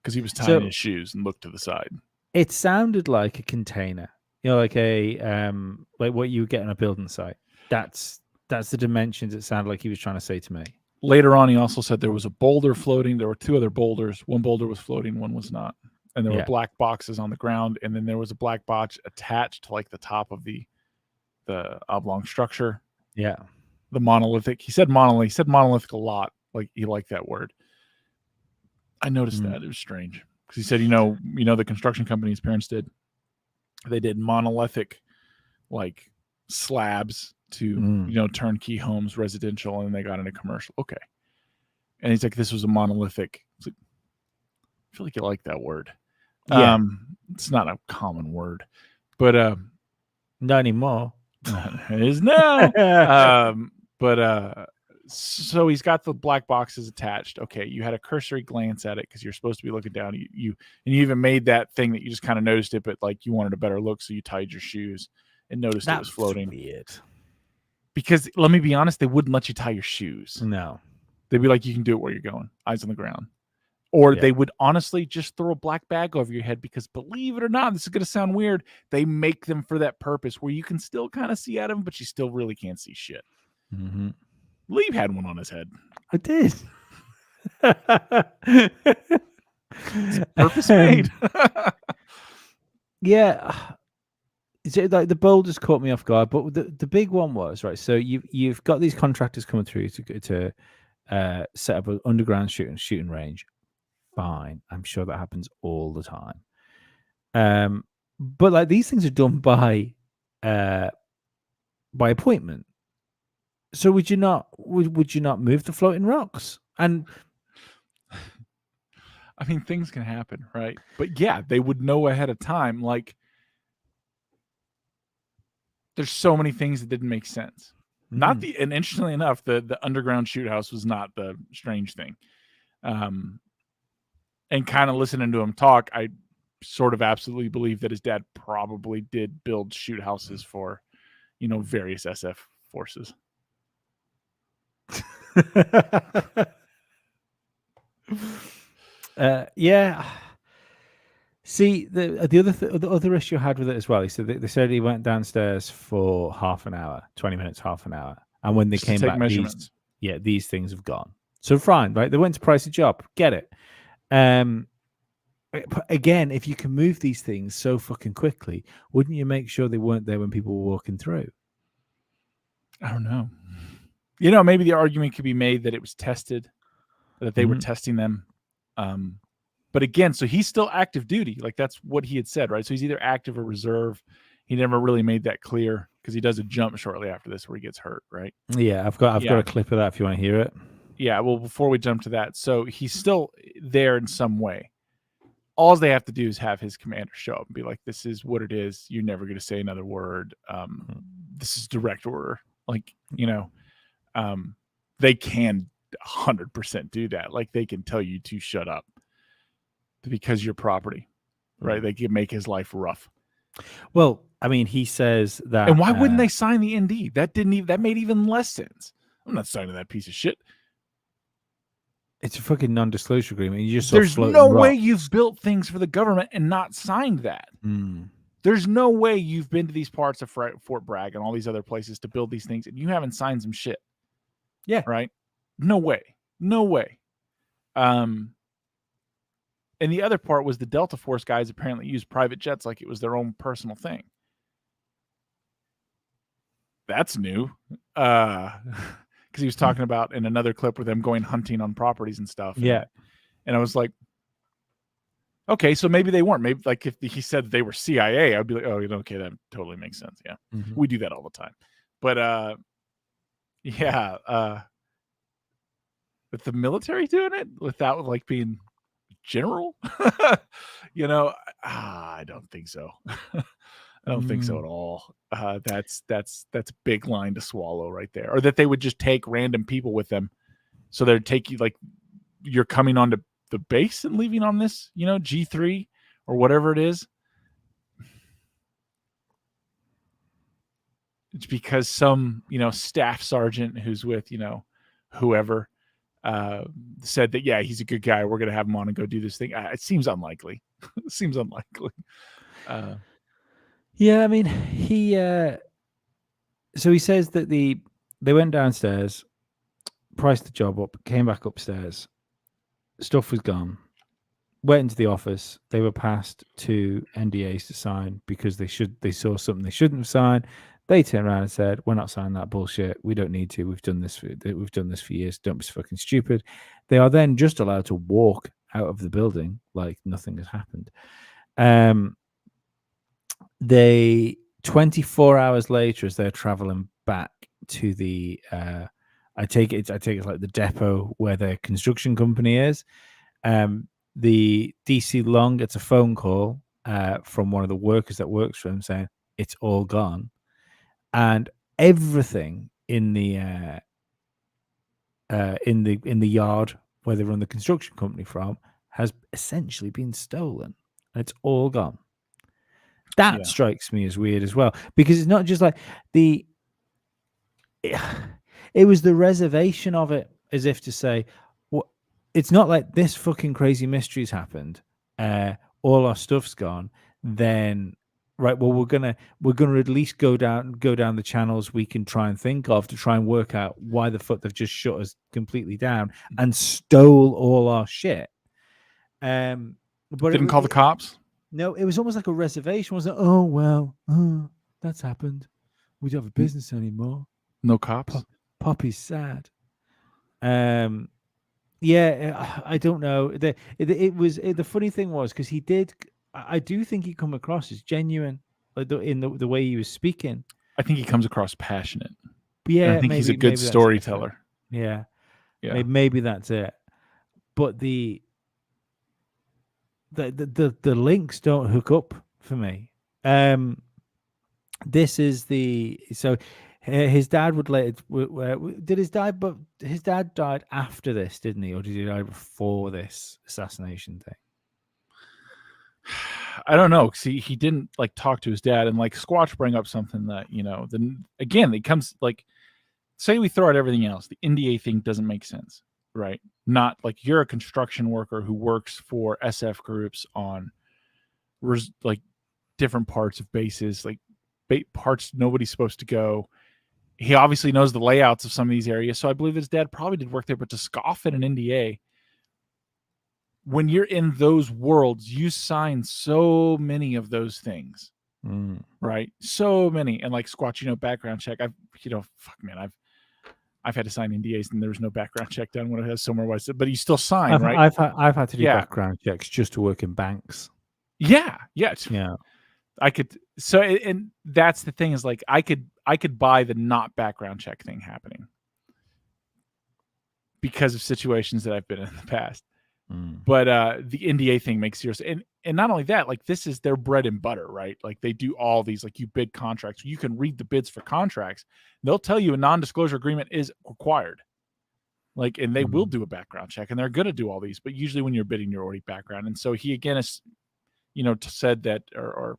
because he was tying his shoes and looked to the side. It sounded like a container, like a like what you would get on a building site. That's the dimensions it sounded like he was trying to say to me. Later on, he also said there was a boulder floating. There were 2 other boulders. One boulder was floating, one was not. And there were black boxes on the ground, and then there was a black box attached to like the top of the oblong structure. Yeah. The monolithic. He said monolith. He said monolithic a lot. Like he liked that word. I noticed that. It was strange. Because he said, the construction company his parents did. They did monolithic like slabs to, turnkey homes, residential, and then they got into commercial. Okay. And he's like, this was a monolithic. Like, I feel like you like that word. Yeah. It's not a common word. But not anymore. It is now. So he's got the black boxes attached. Okay, you had a cursory glance at it because you're supposed to be looking down. You even made that thing that you just kind of noticed it, but like you wanted a better look, so you tied your shoes and noticed it was floating. Weird. Because let me be honest, they wouldn't let you tie your shoes. No, they'd be like, you can do it where you're going, eyes on the ground. Or they would honestly just throw a black bag over your head because, believe it or not, this is going to sound weird, they make them for that purpose where you can still kind of see out of them, but you still really can't see shit. Mm-hmm. Lee had one on his head. I did. Purpose made. Yeah. So, like the boulders caught me off guard, but the big one was right. So you've got these contractors coming through to set up an underground shooting range. Fine, I'm sure that happens all the time. But like these things are done by appointment. So would you not move the floating rocks? And I mean, things can happen, right? But yeah, they would know ahead of time. Like, there's so many things that didn't make sense. And interestingly enough, the underground shoot house was not the strange thing. And kind of listening to him talk, I sort of absolutely believe that his dad probably did build shoot houses for, various SF forces. Yeah, See, the other issue I had with it as well. He said they said he went downstairs for half an hour, 20 minutes, half an hour, and when they Just to came take back, measurements. these things have gone. So fine, right? They went to price a job, get it. But again, if you can move these things so fucking quickly, wouldn't you make sure they weren't there when people were walking through? I don't know. You know, maybe the argument could be made that it was tested, that they were testing them. But again, so he's still active duty. Like that's what he had said, right? So he's either active or reserve. He never really made that clear because he does a jump shortly after this where he gets hurt, right? Yeah, I've got a clip of that if you want to hear it. Yeah, well, before we jump to that, so he's still there in some way. All they have to do is have his commander show up and be like, this is what it is. You're never going to say another word. This is direct order. Like, you know, they can 100% do that. Like they can tell you to shut up because you're property, right? They can make his life rough. Well, I mean, he says that. And why wouldn't they sign the ND? That made even less sense. I'm not signing that piece of shit. It's a fucking non-disclosure agreement. You just There's no way you've built things for the government and not signed that. There's no way you've been to these parts of Fort Bragg and all these other places to build these things and you haven't signed some shit. Yeah. Right? No way. No way. And the other part was the Delta Force guys apparently used private jets like it was their own personal thing. That's new. Because he was talking about in another clip with them going hunting on properties and stuff. Yeah. And I was like, okay, so maybe they weren't. Maybe like if he said they were CIA, I'd be like, oh, okay, that totally makes sense. Yeah. We do that all the time. But with the military doing it without like being general, you know, I don't think so. I don't think so at all. That's a big line to swallow right there. Or that they would just take random people with them. So they'd take you like you're coming onto the base and leaving on this, you know, G3 or whatever it is. It's because some, you know, staff sergeant who's with, you know, whoever said that, yeah, he's a good guy. We're going to have him on and go do this thing. It seems unlikely. It seems unlikely. Yeah, I mean, he so he says that they went downstairs, priced the job up, came back upstairs, stuff was gone, went into the office, they were passed 2 NDAs to sign because they saw something they shouldn't have signed. They turned around and said, we're not signing that bullshit. We don't need to. We've done this for years. Don't be fucking stupid. They are then just allowed to walk out of the building like nothing has happened. They 24 hours later, as they're traveling back to the I take it like the depot where the construction company is. The DC Long gets a phone call from one of the workers that works for him saying it's all gone, and everything in the yard where they run the construction company from has essentially been stolen. It's all gone. That strikes me as weird as well, because it's not just like it was the reservation of it, as if to say, well, it's not like this fucking crazy mystery's happened. All our stuff's gone. Then, right? Well, we're gonna at least go down the channels we can try and think of to try and work out why the fuck they've just shut us completely down and stole all our shit. But didn't call the cops. No, it was almost like a reservation. Wasn't it? Oh, well, that's happened. We don't have a business anymore. No cops. Poppy's sad. Yeah, I don't know. The funny thing was because I do think he come across as genuine, like in the way he was speaking. I think he comes across passionate. Yeah, I think he's a good storyteller. Yeah. Maybe that's it. But the links don't hook up for me. This is his dad would later did his dad, but his dad died after this, didn't he, or did he die before this assassination thing? I don't know. See, he didn't like talk to his dad, and like Squatch bring up something that then again it comes like, say we throw out everything else, the NDA thing doesn't make sense. Right. Not like you're a construction worker who works for SF groups on like different parts of bases, like parts nobody's supposed to go. He obviously knows the layouts of some of these areas, so I believe his dad probably did work there. But to scoff at an NDA, when you're in those worlds, you sign so many of those things, right? So many, and like Squatch, background check. I've had to sign NDAs and there was no background check done when I was somewhere was, but you still sign, right? I've had to do background checks just to work in banks. Yeah. I could. So, and that's the thing is like I could buy the not background check thing happening because of situations that I've been in the past. But the NDA thing makes serious, and not only that, like this is their bread and butter, right? Like they do all these, like you bid contracts, you can read the bids for contracts. They'll tell you a non-disclosure agreement is required, like, and they will do a background check, and they're going to do all these. But usually, when you're bidding, you're already background, and so he again is, said that or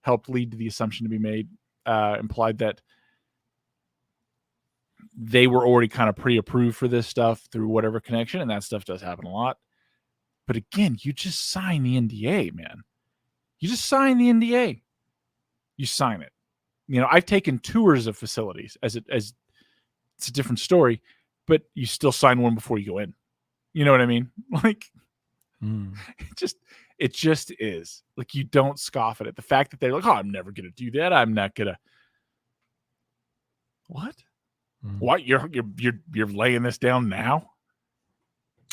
helped lead to the assumption to be made, implied that they were already kind of pre-approved for this stuff through whatever connection, and that stuff does happen a lot. But again, you just sign the NDA, man. You just sign the NDA. You sign it. I've taken tours of facilities as it's a different story, but you still sign one before you go in. You know what I mean? Like, it just is. Like, you don't scoff at it. The fact that they're like, oh, I'm never going to do that. I'm not going to. What? What? You're laying this down now?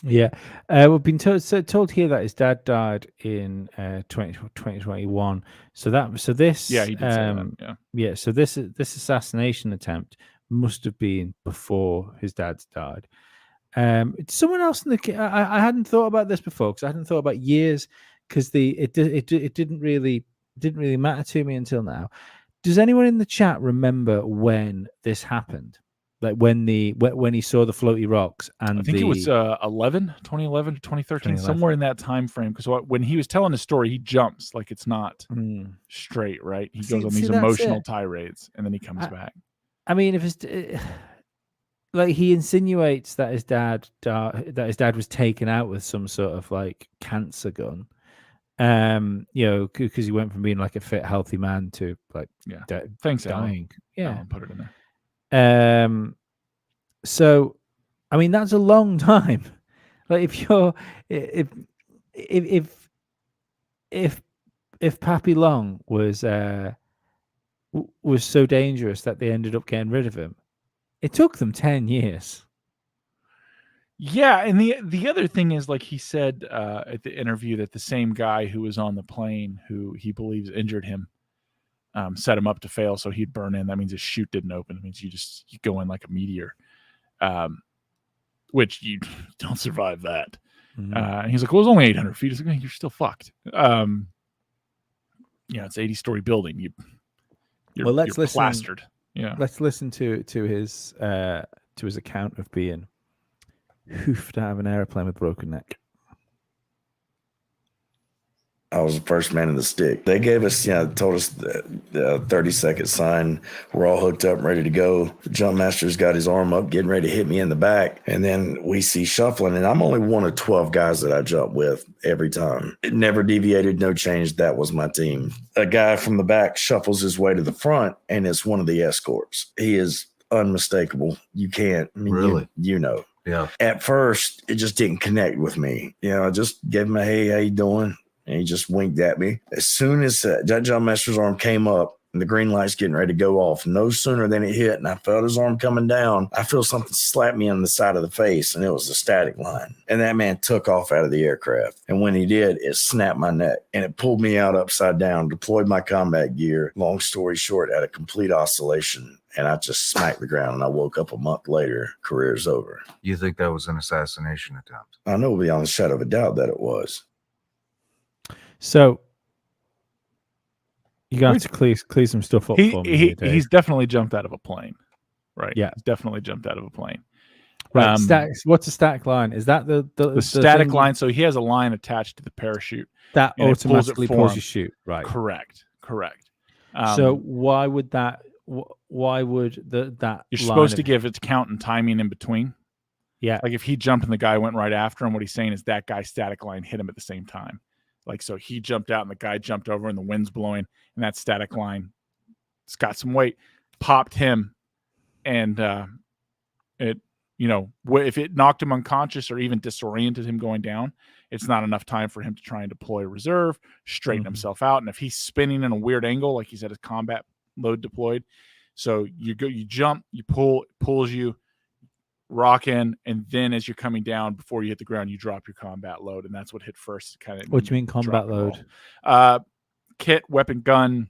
Yeah. We've been told here that his dad died in 2021. So this. Yeah, he did say that. Yeah. So this assassination attempt must have been before his dad's died. Someone else in the I hadn't thought about this before because I hadn't thought about years because it didn't really matter to me until now. Does anyone in the chat remember when this happened? Like when he saw the floaty rocks, and I think it was 2011 to 2013, somewhere in that time frame. Because when he was telling the story, he jumps like it's not straight, right? He goes on these emotional tirades, and then he comes back. I mean, if it's like he insinuates that his dad was taken out with some sort of like cancer gun, because he went from being like a fit, healthy man to like thanks, dying. Yeah, I'll put it in there. So, I mean, that's a long time. Like if Pappy Long was so dangerous that they ended up getting rid of him, it took them 10 years. Yeah, and the other thing is, like he said at the interview, that the same guy who was on the plane, who he believes injured him, set him up to fail, so he'd burn in. That means his chute didn't open. It means you go in like a meteor, which you don't survive that. And he's like, well, it was only 800 feet. He's like, you're still fucked. It's 80-story building. You're listen. plastered. Yeah, let's listen to his account of being hoofed out of an airplane with broken neck. I was the first man in the stick. They gave us, told us the 30-second sign. We're all hooked up and ready to go. The jump master's got his arm up, getting ready to hit me in the back. And then we see shuffling, and I'm only one of 12 guys that I jump with every time. It never deviated, no change. That was my team. A guy from the back shuffles his way to the front, and it's one of the escorts. He is unmistakable. You can't. Really? Yeah. At first, it just didn't connect with me. I just gave him a, hey, how you doing? And he just winked at me. As soon as that jump master's arm came up and the green light's getting ready to go off, no sooner than it hit and I felt his arm coming down, I feel something slap me on the side of the face, and it was the static line. And that man took off out of the aircraft. And when he did, it snapped my neck and it pulled me out upside down, deployed my combat gear. Long story short, at a complete oscillation. And I just smacked the ground, and I woke up a month later. Career's over. You think that was an assassination attempt? I know beyond a shadow of a doubt that it was. So you got to clear some stuff up for me. He's definitely jumped out of a plane, right? Yeah, he's definitely jumped out of a plane. Right. What's a static line? Is that the static line? So he has a line attached to the parachute that automatically pulls your chute. Right. Correct. So why would that? Why would that? You're supposed to give it count and timing in between. Yeah. Like if he jumped and the guy went right after him, what he's saying is that guy's static line hit him at the same time. Like, so he jumped out and the guy jumped over and the wind's blowing and that static line, it's got some weight, popped him. And it, if it knocked him unconscious or even disoriented him going down, it's not enough time for him to try and deploy a reserve, straighten himself out. And if he's spinning in a weird angle, like he's at his combat load deployed, so you jump, you pull, it pulls you, rock in, and then as you're coming down, before you hit the ground, you drop your combat load, and that's what hit first. Kind of. What do you mean combat load? Kit, weapon, gun,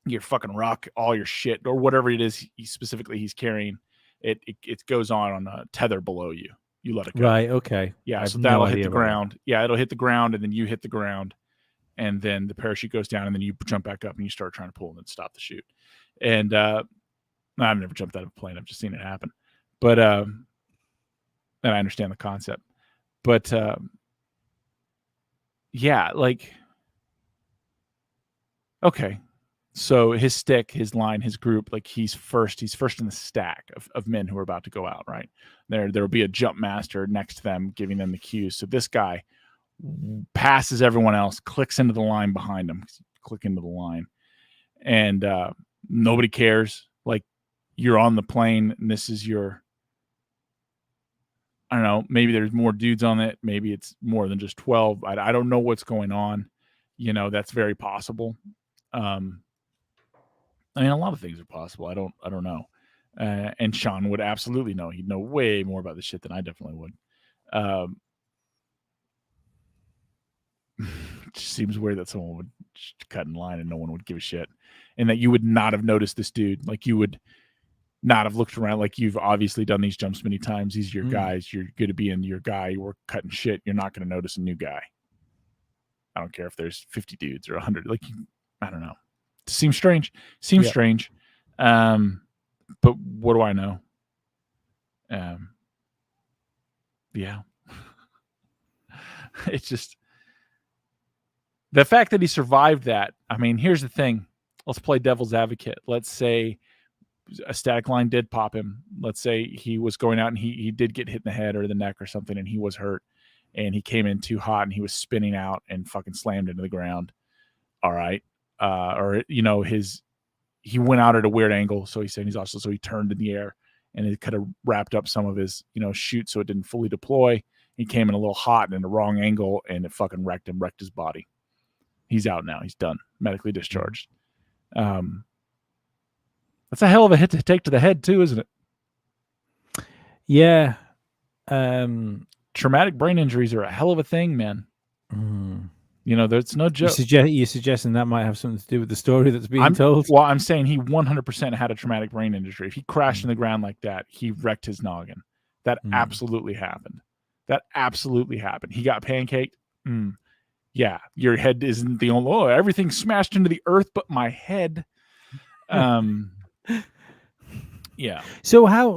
your fucking rock, all your shit, or whatever it is he's carrying. It goes on a tether below you. You let it go. Right. Okay. Yeah. So that'll hit the ground. Yeah. It'll hit the ground and then you hit the ground and then the parachute goes down and then you jump back up and you start trying to pull and then stop the chute. And, I've never jumped out of a plane. I've just seen it happen, but, and I understand the concept, but, yeah, like, okay. So his stick, his line, his group, like he's first in the stack of men who are about to go out, right? There will be a jump master next to them, giving them the cues. So this guy passes everyone else, clicks into the line behind him, click into the line. And nobody cares. Like, you're on the plane and this is your, I don't know, maybe there's more dudes on it. Maybe it's more than just 12. I don't know what's going on. That's very possible. I mean, a lot of things are possible. I don't know. And Shawn would absolutely know. He'd know way more about this shit than I definitely would. It just seems weird that someone would cut in line and no one would give a shit. And that you would not have noticed this dude. Like, you would not have looked around. Like, you've obviously done these jumps many times. These are your guys. You're going to be in your guy. You're cutting shit. You're not going to notice a new guy. I don't care if there's 50 dudes or 100. Like, I don't know. Seems strange. Strange. But what do I know? Yeah. It's just the fact that he survived that. I mean, here's the thing. Let's play devil's advocate. Let's say a static line did pop him. Let's say he was going out and he did get hit in the head or the neck or something and he was hurt and he came in too hot and he was spinning out and fucking slammed into the ground. All right. He went out at a weird angle. So he's saying so he turned in the air and it kind of wrapped up some of his, shoot. So it didn't fully deploy. He came in a little hot and in the wrong angle and it fucking wrecked his body. He's out now. He's done, medically discharged. That's a hell of a hit to take to the head too, isn't it? Yeah. Traumatic brain injuries are a hell of a thing, man. There's no joke. You're suggesting that might have something to do with the story that's being told? Well, I'm saying he 100% had a traumatic brain injury. If he crashed in the ground like that, he wrecked his noggin. That absolutely happened. He got pancaked. Yeah, your head isn't the only. Everything smashed into the earth, but my head. Yeah. So how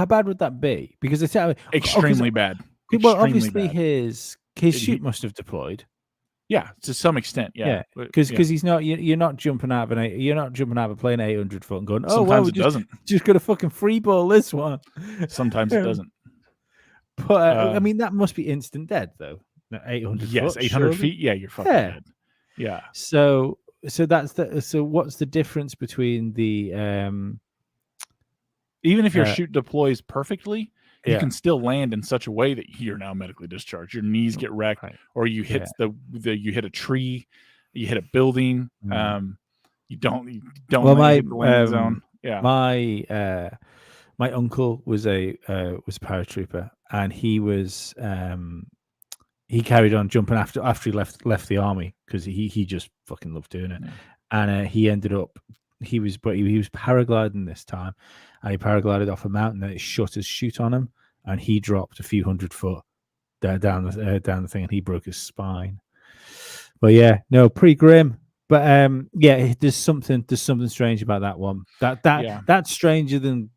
bad would that be? Because it's extremely bad. Well, obviously his chute must have deployed. Yeah, to some extent, yeah. Because he's not. You're not jumping out of a plane 800 foot and going. Oh, sometimes well, it doesn't. Just gonna fucking free ball this one. Sometimes it doesn't. But I mean, that must be instant dead though. 800. Yes, foot, 800 surely? feet. Yeah, you're fucking dead. Yeah. So what's the difference between the even if your chute deploys perfectly, you can still land in such a way that you're now medically discharged. Your knees get wrecked, or you hit you hit a tree, you hit a building. You don't land in the landing zone. Yeah. My uncle was a paratrooper, and he was he carried on jumping after he left the army because he just fucking loved doing it, and he ended up he was paragliding this time, and he paraglided off a mountain and it shut his chute on him, and he dropped a few 100 foot down the thing, and he broke his spine. But yeah, no, pretty grim. But there's something strange about that one. That's stranger than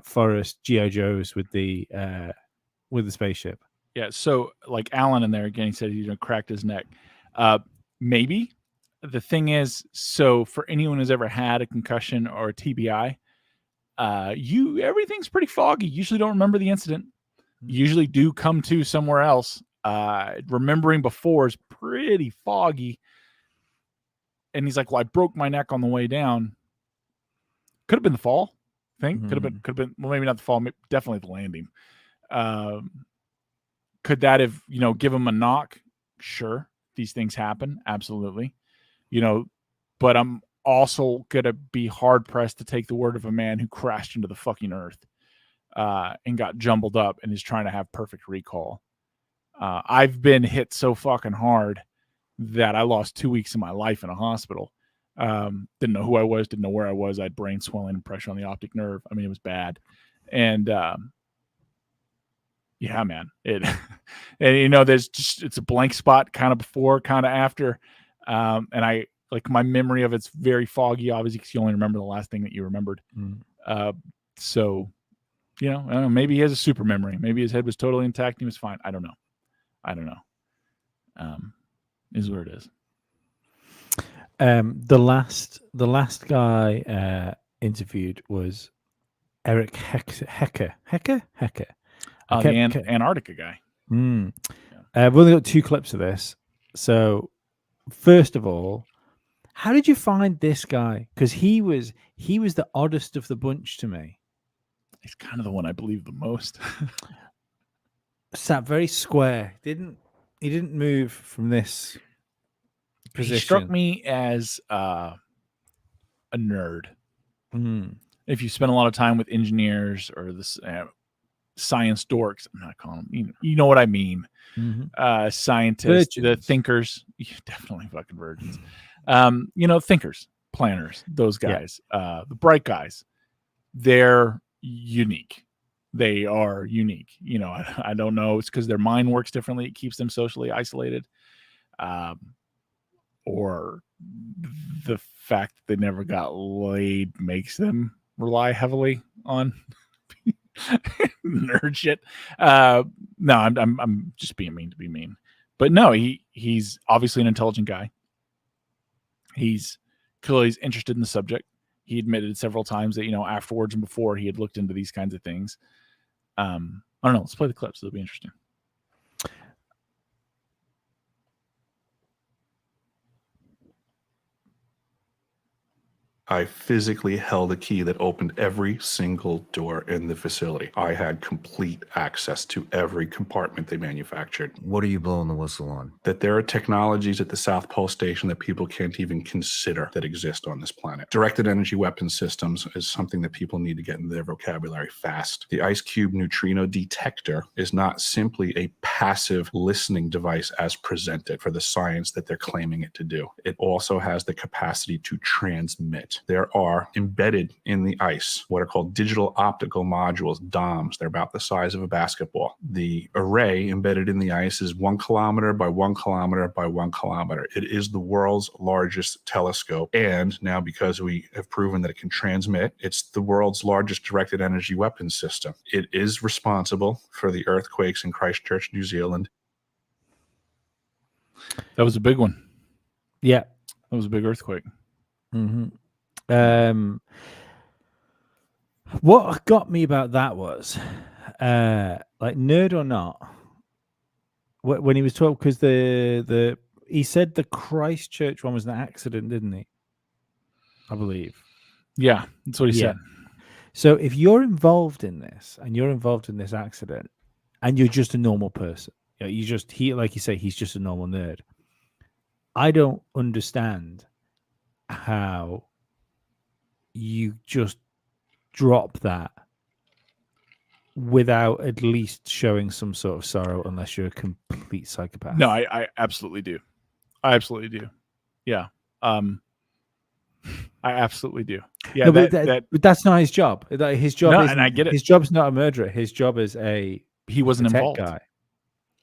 Forrest G.I. Joe's with the spaceship. Yeah. So like Alan in there again, he said he cracked his neck. Maybe. The thing is, so for anyone who's ever had a concussion or a TBI, everything's pretty foggy. You usually don't remember the incident. usually do come to somewhere else. Remembering before is pretty foggy. And he's like, well, I broke my neck on the way down. Could have been the fall. I think could have been. Well, maybe not the fall. Definitely the landing. Could that have, give him a knock? Sure. These things happen. Absolutely. But I'm also going to be hard pressed to take the word of a man who crashed into the fucking earth and got jumbled up and is trying to have perfect recall. I've been hit so fucking hard that I lost 2 weeks of my life in a hospital. Didn't know who I was, didn't know where I was. I had brain swelling and pressure on the optic nerve. I mean, it was bad. And yeah, man, and there's just, it's a blank spot kind of before, kind of after. And I, like, my memory of it's very foggy, obviously, because you only remember the last thing that you remembered. So, I don't know, maybe he has a super memory. Maybe his head was totally intact and he was fine. I don't know. Is what it is. The last guy interviewed was Eric Hecker. The Antarctica guy. I've only got 2 clips of this. So, first of all, how did you find this guy? Because he was the oddest of the bunch to me. He's kind of the one I believe the most. Sat very square. He didn't move from this position. He struck me as a nerd. If you spend a lot of time with engineers or this science dorks, I'm not calling them, you know what I mean. Scientists, the thinkers, definitely fucking virgins. Thinkers, planners, those guys, the bright guys, they're unique. They are unique. I don't know. It's because their mind works differently. It keeps them socially isolated. Or the fact that they never got laid makes them rely heavily on nerd shit. No, I'm just being mean to be mean. But no, he's obviously an intelligent guy. He's clearly interested in the subject. He admitted several times that, afterwards and before, he had looked into these kinds of things. I don't know. Let's play the clips. It'll be interesting. I physically held a key that opened every single door in the facility. I had complete access to every compartment they manufactured. What are you blowing the whistle on? That there are technologies at the South Pole Station that people can't even consider that exist on this planet. Directed energy weapon systems is something that people need to get into their vocabulary fast. The ice cube neutrino detector is not simply a passive listening device as presented for the science that they're claiming it to do. It also has the capacity to transmit. There are embedded in the ice what are called digital optical modules, DOMs. They're about the size of a basketball. The array embedded in the ice is 1 kilometer by 1 kilometer by 1 kilometer. It is the world's largest telescope. And now, because we have proven that it can transmit, it's the world's largest directed energy weapon system. It is responsible for the earthquakes in Christchurch, New Zealand. That was a big one. Yeah. That was a big earthquake. What got me about that was, like, nerd or not, when he was talking, because he said the Christchurch one was an accident, didn't he? I believe. Yeah, that's what he said. So if you're involved in this and you're involved in this accident and you're just a normal person, like you say, he's just a normal nerd. I don't understand how you just drop that without at least showing some sort of sorrow, unless you're a complete psychopath. No, I absolutely do. I absolutely do. Yeah. I absolutely do. Yeah, no, but that's not his job. His job no, is, and I get it. His job's not a murderer. His job is he wasn't a tech involved. guy.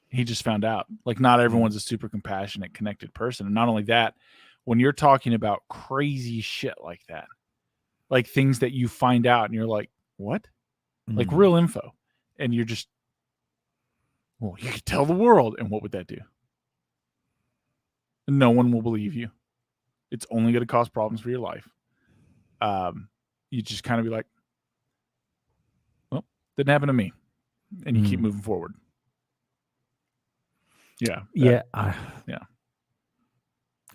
He just found out. Like, not everyone's a super compassionate, connected person. And not only that, when you're talking about crazy shit like that, like things that you find out and you're like, what? Like real info. And you're just, well, you could tell the world. And what would that do? No one will believe you. It's only going to cause problems for your life. You just kind of be like, well, didn't happen to me. and you keep moving forward. Yeah. Yeah. Yeah.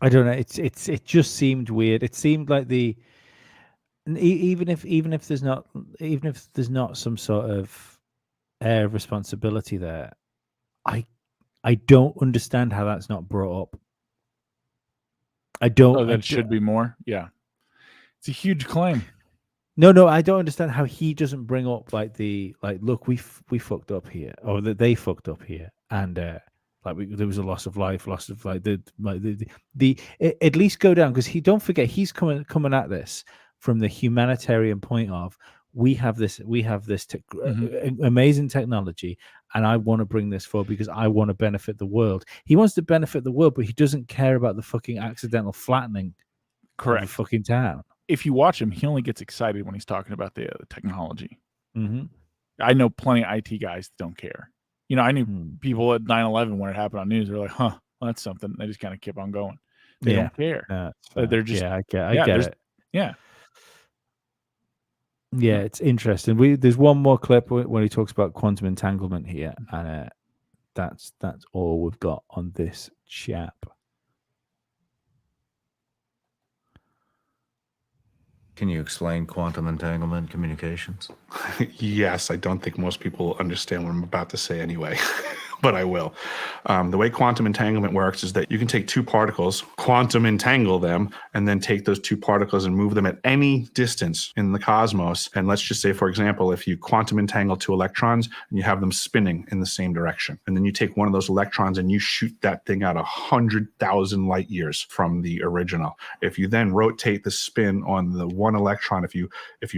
I don't know. It just seemed weird. It seemed like even if there's not some sort of air of responsibility there, I don't understand how that's not brought up. I don't. Oh, that should be more. Yeah, it's a huge claim. No, I don't understand how he doesn't bring up look, we fucked up here, or that they fucked up here, and there was a loss of life, at least go down, because don't forget he's coming at this from the humanitarian point of we have this amazing technology, and I want to bring this forward because I want to benefit the world. He wants to benefit the world, but he doesn't care about the fucking accidental flattening of the fucking town. If you watch him, he only gets excited when he's talking about the technology. Mm-hmm. I know plenty of IT guys that don't care. You know, I knew people at 9/11 when it happened on news. They're like, "Huh, well, that's something." They just kind of keep on going. They don't care. They're just I get it. Yeah. Yeah, it's interesting. There's one more clip when he talks about quantum entanglement here, and that's all we've got on this chap. Can you explain quantum entanglement communications? Yes, I don't think most people understand what I'm about to say anyway, but I will. The way quantum entanglement works is that you can take two particles, quantum entangle them, and then take those two particles and move them at any distance in the cosmos. And let's just say, for example, if you quantum entangle two electrons and you have them spinning in the same direction, and then you take one of those electrons and you shoot that thing out 100,000 light years from the original. If you then rotate the spin on the one electron, if you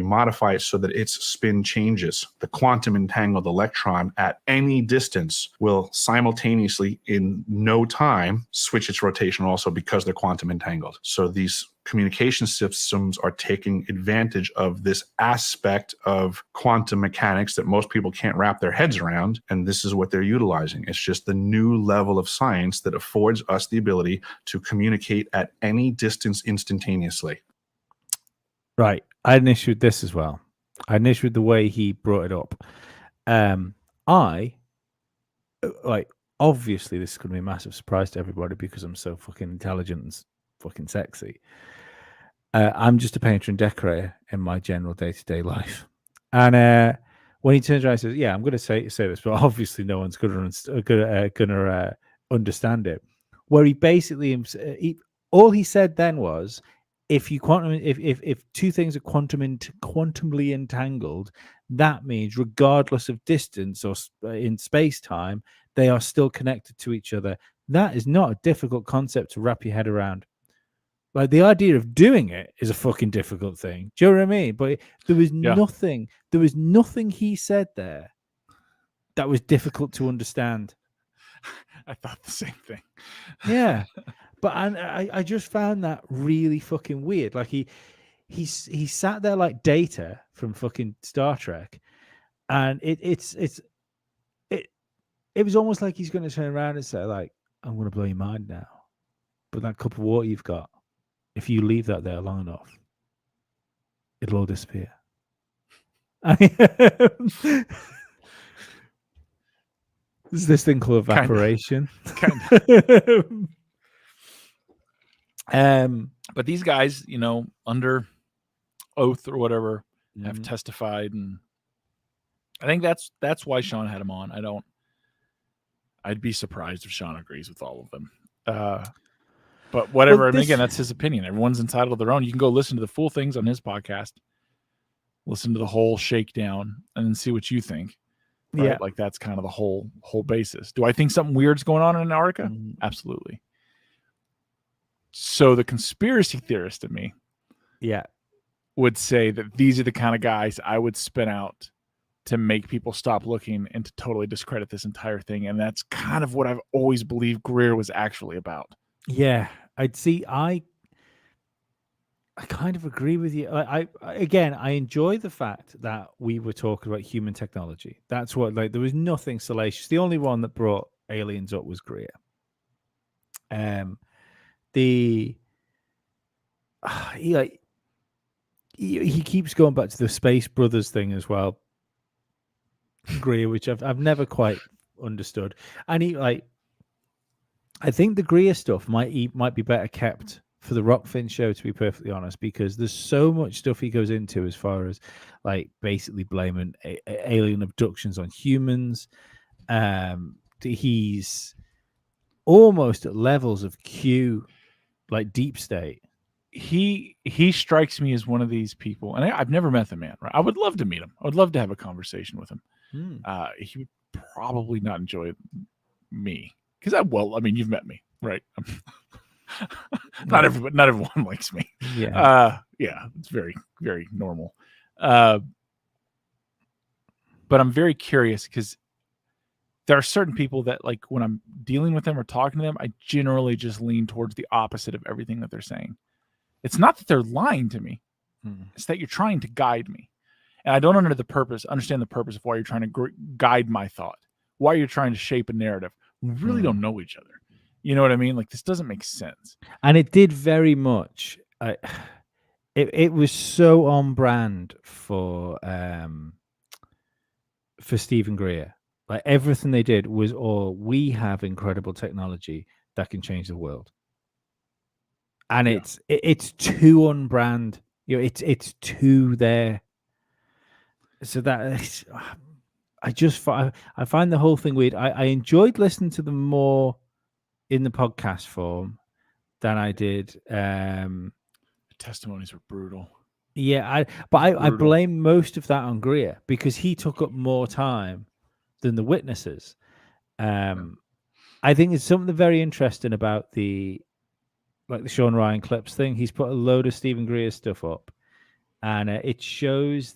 modify it so that its spin changes, the quantum entangled electron at any distance will simultaneously, in no time, switch its rotation also, because they're quantum entangled. So these communication systems are taking advantage of this aspect of quantum mechanics that most people can't wrap their heads around, and this is what they're utilizing. It's just the new level of science that affords us the ability to communicate at any distance instantaneously. Right. I had an issue with this as well. I had an issue with the way he brought it up. Obviously this is going to be a massive surprise to everybody because I'm so fucking intelligent and fucking sexy. I'm just a painter and decorator in my general day-to-day life. And when he turns around and says, yeah, I'm going to say this, but obviously no one's going to understand it. Where he basically, all he said then was, if two things are quantumly entangled, that means regardless of distance or in space-time, they are still connected to each other. That is not a difficult concept to wrap your head around. Like, the idea of doing it is a fucking difficult thing. Do you know what I mean? But there was nothing he said there that was difficult to understand. I thought the same thing. Yeah. But I just found that really fucking weird. Like he sat there like Data from fucking Star Trek, and it was almost like he's going to turn around and say, like, I'm going to blow your mind now, but that cup of water you've got, if you leave that there long enough, it'll all disappear. There's this thing called evaporation. But these guys, you know, under oath or whatever, have testified, and I think that's why Shawn had him on. I'd be surprised if Shawn agrees with all of them. But whatever. Well, I mean, again, that's his opinion. Everyone's entitled to their own. You can go listen to the full things on his podcast, listen to the whole shakedown, and then see what you think. Right? Yeah, like that's kind of the whole basis. Do I think something weird's going on in Antarctica? Absolutely. So the conspiracy theorist in me, would say that these are the kind of guys I would spin out to make people stop looking and to totally discredit this entire thing. And that's kind of what I've always believed Greer was actually about. Yeah, I kind of agree with you. I enjoy the fact that we were talking about human technology. That's what, like, there was nothing salacious. The only one that brought aliens up was Greer. He keeps going back to the Space Brothers thing as well. Greer, which I've never quite understood. And he like, I think the Greer stuff might be better kept for the Rockfin show, to be perfectly honest, because there's so much stuff he goes into as far as like basically blaming alien abductions on humans. He's almost at levels of Q, like deep state. He strikes me as one of these people, and I've never met the man. Right? I would love to meet him. I would love to have a conversation with him. He would probably not enjoy me because I mean, you've met me, right? Not everyone likes me. Yeah. Yeah, it's very, very normal. But I'm very curious because there are certain people that, like, when I'm dealing with them or talking to them, I generally just lean towards the opposite of everything that they're saying. It's not that they're lying to me. It's that you're trying to guide me. And I don't understand the purpose of why you're trying to guide my thought, why you're trying to shape a narrative. We really don't know each other. You know what I mean? Like, this doesn't make sense. And it did very much. It was so on brand for Stephen Greer. Like, everything they did was all, we have incredible technology that can change the world. And it's too on brand. You know, it's too there. So that I find the whole thing weird. I enjoyed listening to them more in the podcast form than I did. The testimonies were brutal. Yeah, I blame most of that on Greer because he took up more time than the witnesses. I think it's something very interesting about the Shawn Ryan clips thing. He's put a load of Stephen Greer stuff up, and it shows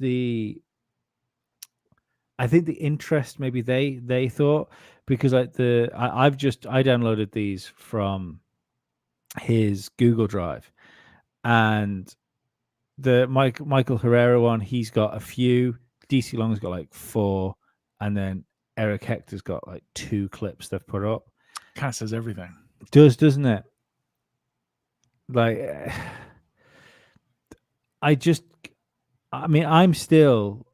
I think the interest maybe they thought, because like I downloaded these from his Google Drive, and the Michael Herrera one, he's got a few. DC Long's got like 4, and then Eric Hector's got like 2 clips they've put up. Kind of says everything. It does, doesn't it? Like, I'm still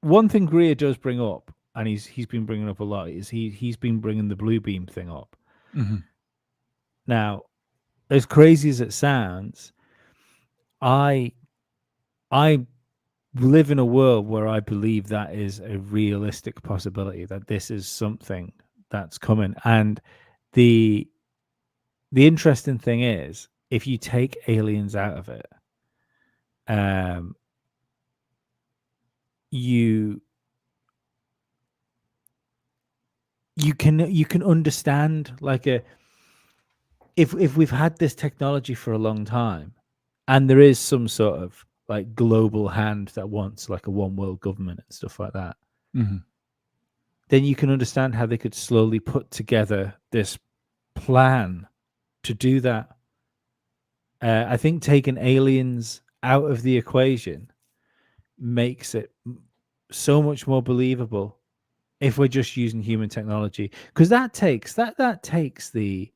one thing Greer does bring up, and he's been bringing up a lot, is he's been bringing the blue beam thing up. Now, as crazy as it sounds, I live in a world where I believe that is a realistic possibility, that this is something that's coming. And the interesting thing is, if you take aliens out of it, you can understand, like, if we've had this technology for a long time, and there is some sort of like global hand that wants like a one world government and stuff like that, then you can understand how they could slowly put together this plan to do that. I think taking aliens out of the equation makes it so much more believable if we're just using human technology, because that takes the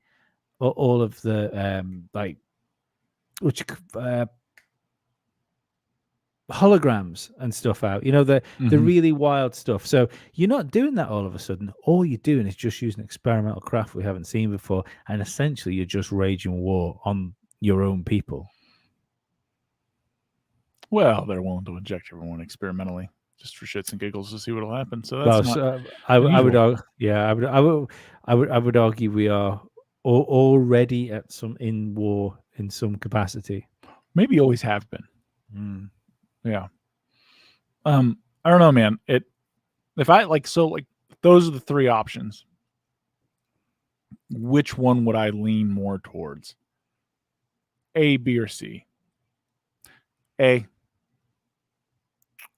all of the holograms and stuff out, the really wild stuff. So you're not doing that all of a sudden. All you're doing is just using experimental craft we haven't seen before, and essentially you're just waging war on your own people. Well, they're willing to inject everyone experimentally just for shits and giggles to see what'll happen. So that's I would argue we are already in war in some capacity. Maybe always have been. Yeah. I don't know, man. If I those are the 3 options. Which one would I lean more towards? A, B, or C? A.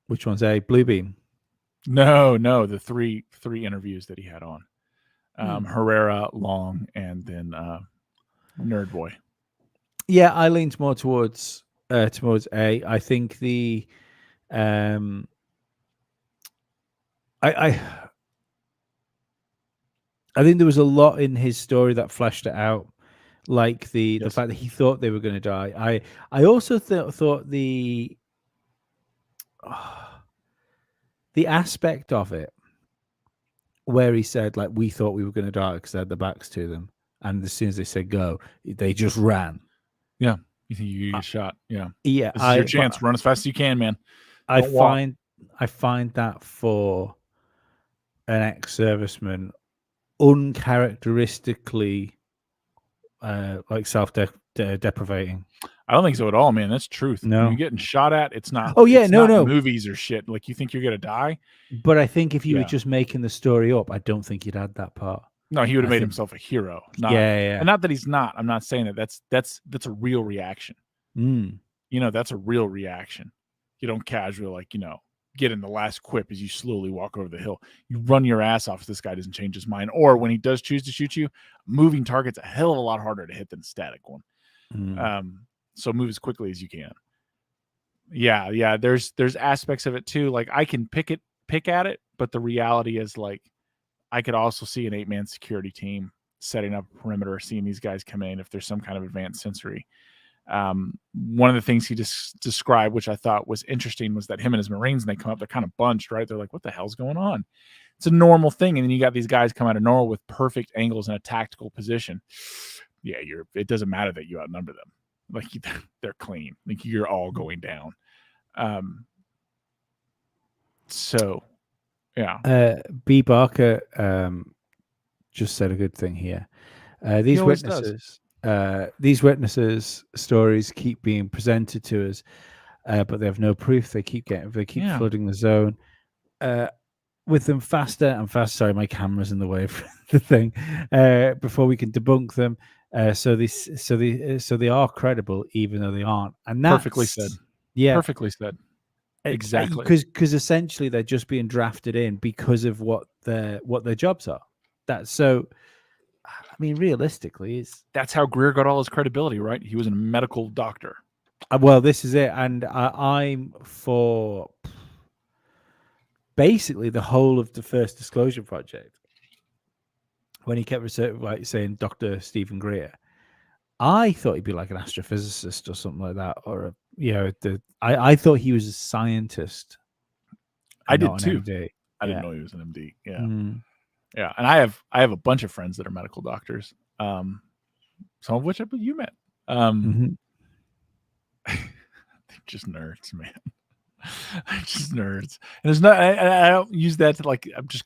Which one's A? Blue beam? No, the three interviews that he had on. Herrera, Long, and then Nerd Boy. Yeah, I leaned more towards A. I think I think there was a lot in his story that fleshed it out, like the fact that he thought they were going to die. I also thought the aspect of it where he said, like, we thought we were going to die because they had their backs to them, and as soon as they said go, they just ran. Yeah. You think you get shot? Yeah. Yeah, This is your chance. Run as fast as you can, man. I Don't walk. find that for an ex-serviceman uncharacteristically like self-deprivating. I don't think so at all, man. That's truth. No. When you're getting shot at, it's not. Oh, yeah, it's no, not no. movies or shit. Like, you think you're gonna die? But I think if you were Yeah. just making the story up, I don't think you'd add that part. No, he would have I made think- himself a hero. Not, Yeah. and not that he's not. I'm not saying that. That's a real reaction. Mm. You know, that's a real reaction. You don't casually, like, you know, get in the last quip as you slowly walk over the hill. You run your ass off if this guy doesn't change his mind. Or when he does choose to shoot you, moving target's a hell of a lot harder to hit than a static one. Mm. So move as quickly as you can. Yeah. There's aspects of it too. Like, I can pick at it, but the reality is, like, I could also see an 8-man security team setting up a perimeter, seeing these guys come in if there's some kind of advanced sensory. One of the things he described, which I thought was interesting, was that him and his Marines, and they come up, they're kind of bunched, right? They're like, what the hell's going on? It's a normal thing. And then you got these guys come out of normal with perfect angles in a tactical position. Yeah, it doesn't matter that you outnumber them. Like, they're clean. Like, you're all going down. So, yeah. B. Barker just said a good thing here. These always does. witnesses' stories keep being presented to us, but they have no proof. They keep flooding the zone with them faster and faster. Sorry, my camera's in the way of the thing. Before we can debunk them, so they are credible, even though they aren't. And that's Perfectly said. Yeah, Perfectly said. Exactly. Because essentially they're just being drafted in because of what their jobs are. That's so. I mean, realistically, that's how Greer got all his credibility, right? He was a medical doctor. Well, this is it, and I'm for basically the whole of the first Disclosure Project. When he kept saying Dr. Stephen Greer, I thought he'd be like an astrophysicist or something like that, or I thought he was a scientist. I did too. MD. I didn't know he was an MD. Yeah. Mm. Yeah, and I have a bunch of friends that are medical doctors, some of which you met. They're just nerds, man. They're just nerds. And there's not. I don't use that to, like, I'm just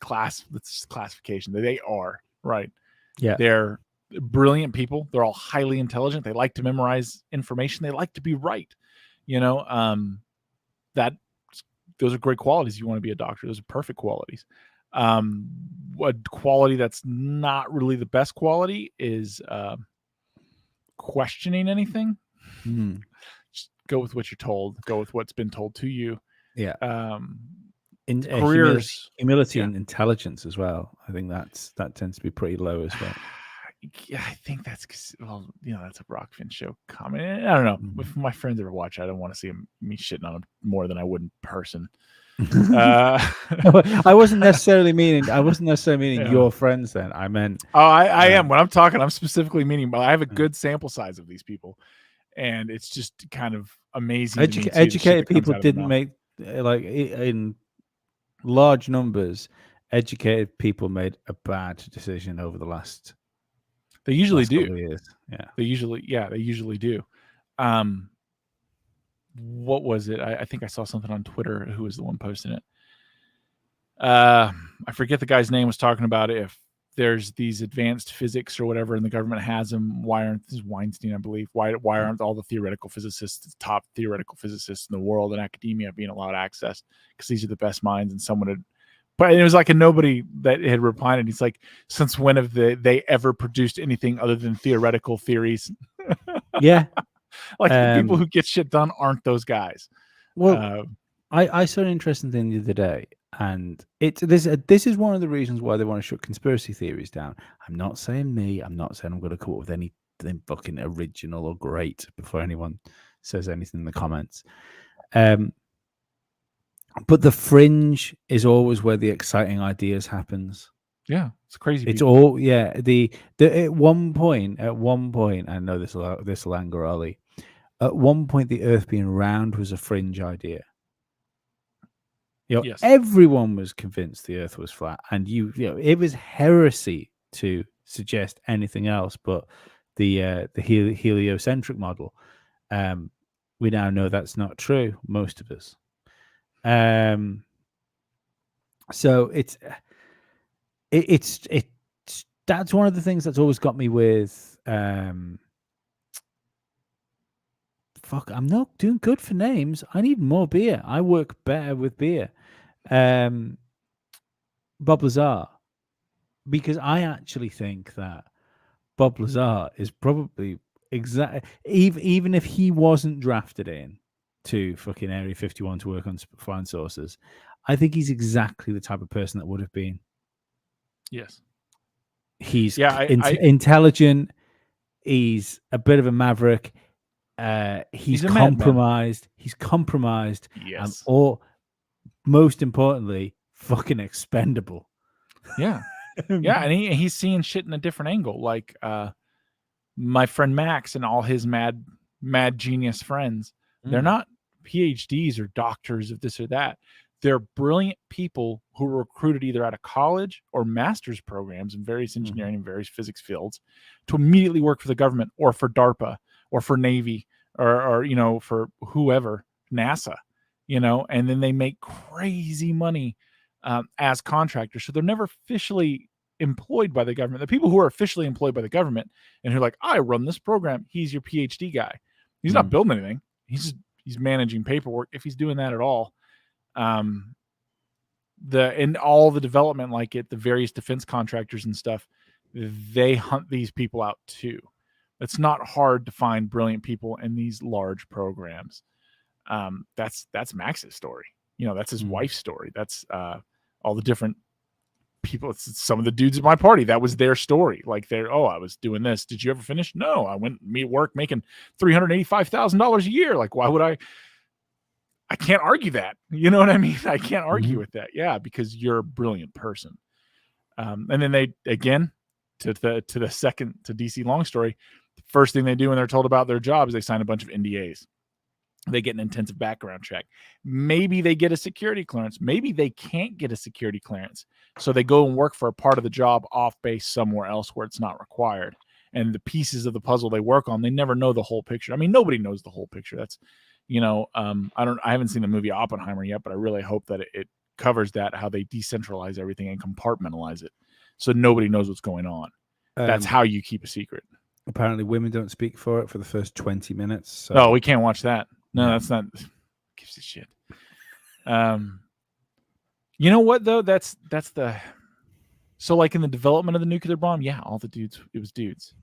It's classification. They are right. Yeah, they're brilliant people. They're all highly intelligent. They like to memorize information. They like to be right. You know, those are great qualities. You want to be a doctor. Those are perfect qualities. What quality that's not really the best quality is questioning anything. Just go with what you're told. Go with what's been told to you. Yeah. Careers, humility and intelligence as well. I think that tends to be pretty low as well. Yeah, I think that's because, well, that's a Rockfin show comment. I don't know. If my friends ever watch, I don't want to see me shitting on them more than I would in person. I wasn't necessarily meaning your friends then. I meant I am. When I'm talking, I'm specifically meaning, but I have a good sample size of these people, and it's just kind of amazing. Educated people didn't make, like, in large numbers. Educated people made a bad decision over the last. They usually do. Years. Yeah. They usually do. What was it? I think I saw something on Twitter. Who was the one posting it? I forget the guy's name. Was talking about if there's these advanced physics or whatever, and the government has them. Why aren't this is Weinstein, I believe? Why aren't all the theoretical physicists, the top theoretical physicists in the world in academia, being allowed access? Because these are the best minds, and someone had. But it was like a nobody that had replied, and he's like, "Since when have they ever produced anything other than theoretical theories?" Yeah, like the people who get shit done aren't those guys. Well, I saw an interesting thing the other day, and this is one of the reasons why they want to shut conspiracy theories down. I'm not saying I'm not saying I'm going to come up with anything fucking original or great before anyone says anything in the comments. But the fringe is always where the exciting ideas happens. Yeah, it's crazy. It's all The at one point, I know this will anger Ollie. At one point, the Earth being round was a fringe idea. Yes. Everyone was convinced the Earth was flat, and it was heresy to suggest anything else but the heliocentric model. We now know that's not true. Most of us. So it's that's one of the things that's always got me with fuck, I'm not doing good for names. I need more beer. I work better with beer. Bob Lazar, because I actually think that Bob Lazar is probably even if he wasn't drafted in to fucking Area 51 to work on flying saucers, I think he's exactly the type of person that would have been. Yes. He's intelligent. He's a bit of a maverick. He's a madman. compromised. He's compromised. Yes. Or most importantly, fucking expendable. Yeah. Yeah. And he's seeing shit in a different angle. Like my friend Max and all his mad genius friends, they're not PhDs or doctors of this or that. They're brilliant people who were recruited either out of college or master's programs in various engineering and various physics fields to immediately work for the government or for DARPA or for Navy or for whoever, NASA, and then they make crazy money as contractors. So they're never officially employed by the government. The people who are officially employed by the government and who are like, I run this program, he's your PhD guy. He's not building anything. He's managing paperwork, if he's doing that at all. And all the development, like the various defense contractors and stuff, they hunt these people out too. It's not hard to find brilliant people in these large programs. That's Max's story. That's his wife's story. That's all the different people. It's some of the dudes at my party. That was their story. Like I was doing this. Did you ever finish? No, I went work making $385,000 a year. Like, why would I can't argue that. You know what I mean? I can't argue with that. Yeah, because you're a brilliant person. And then they, again, to the second, to DC long story, the first thing they do when they're told about their job is they sign a bunch of NDAs. They get an intensive background check. Maybe they get a security clearance. Maybe they can't get a security clearance. So they go and work for a part of the job off base somewhere else where it's not required. And the pieces of the puzzle they work on, they never know the whole picture. I mean, nobody knows the whole picture. That's, I haven't seen the movie Oppenheimer yet, but I really hope that it covers that, how they decentralize everything and compartmentalize it so nobody knows what's going on. That's how you keep a secret. Apparently women don't speak for it for the first 20 minutes. So. Oh, we can't watch that. No, that's not, gives a shit. You know what though? That's so like in the development of the nuclear bomb, yeah, all the dudes, it was dudes.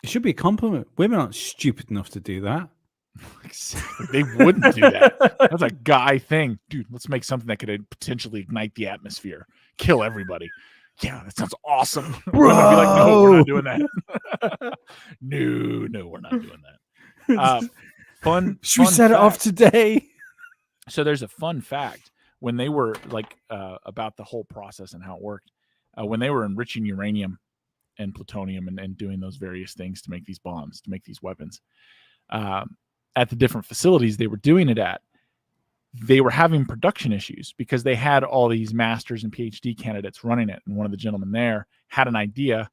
It should be a compliment. Women aren't stupid enough to do that. Exactly. They wouldn't do that. That's a guy thing. Dude, let's make something that could potentially ignite the atmosphere, kill everybody. Yeah, that sounds awesome. Bro! Be like, no, we're not doing that. No, we're not doing that. Fun. Should we set it off today? So there's a fun fact when they were like about the whole process and how it worked. When they were enriching uranium and plutonium and doing those various things to make these bombs, to make these weapons, at the different facilities they were doing it at, they were having production issues because they had all these masters and PhD candidates running it. And one of the gentlemen there had an idea,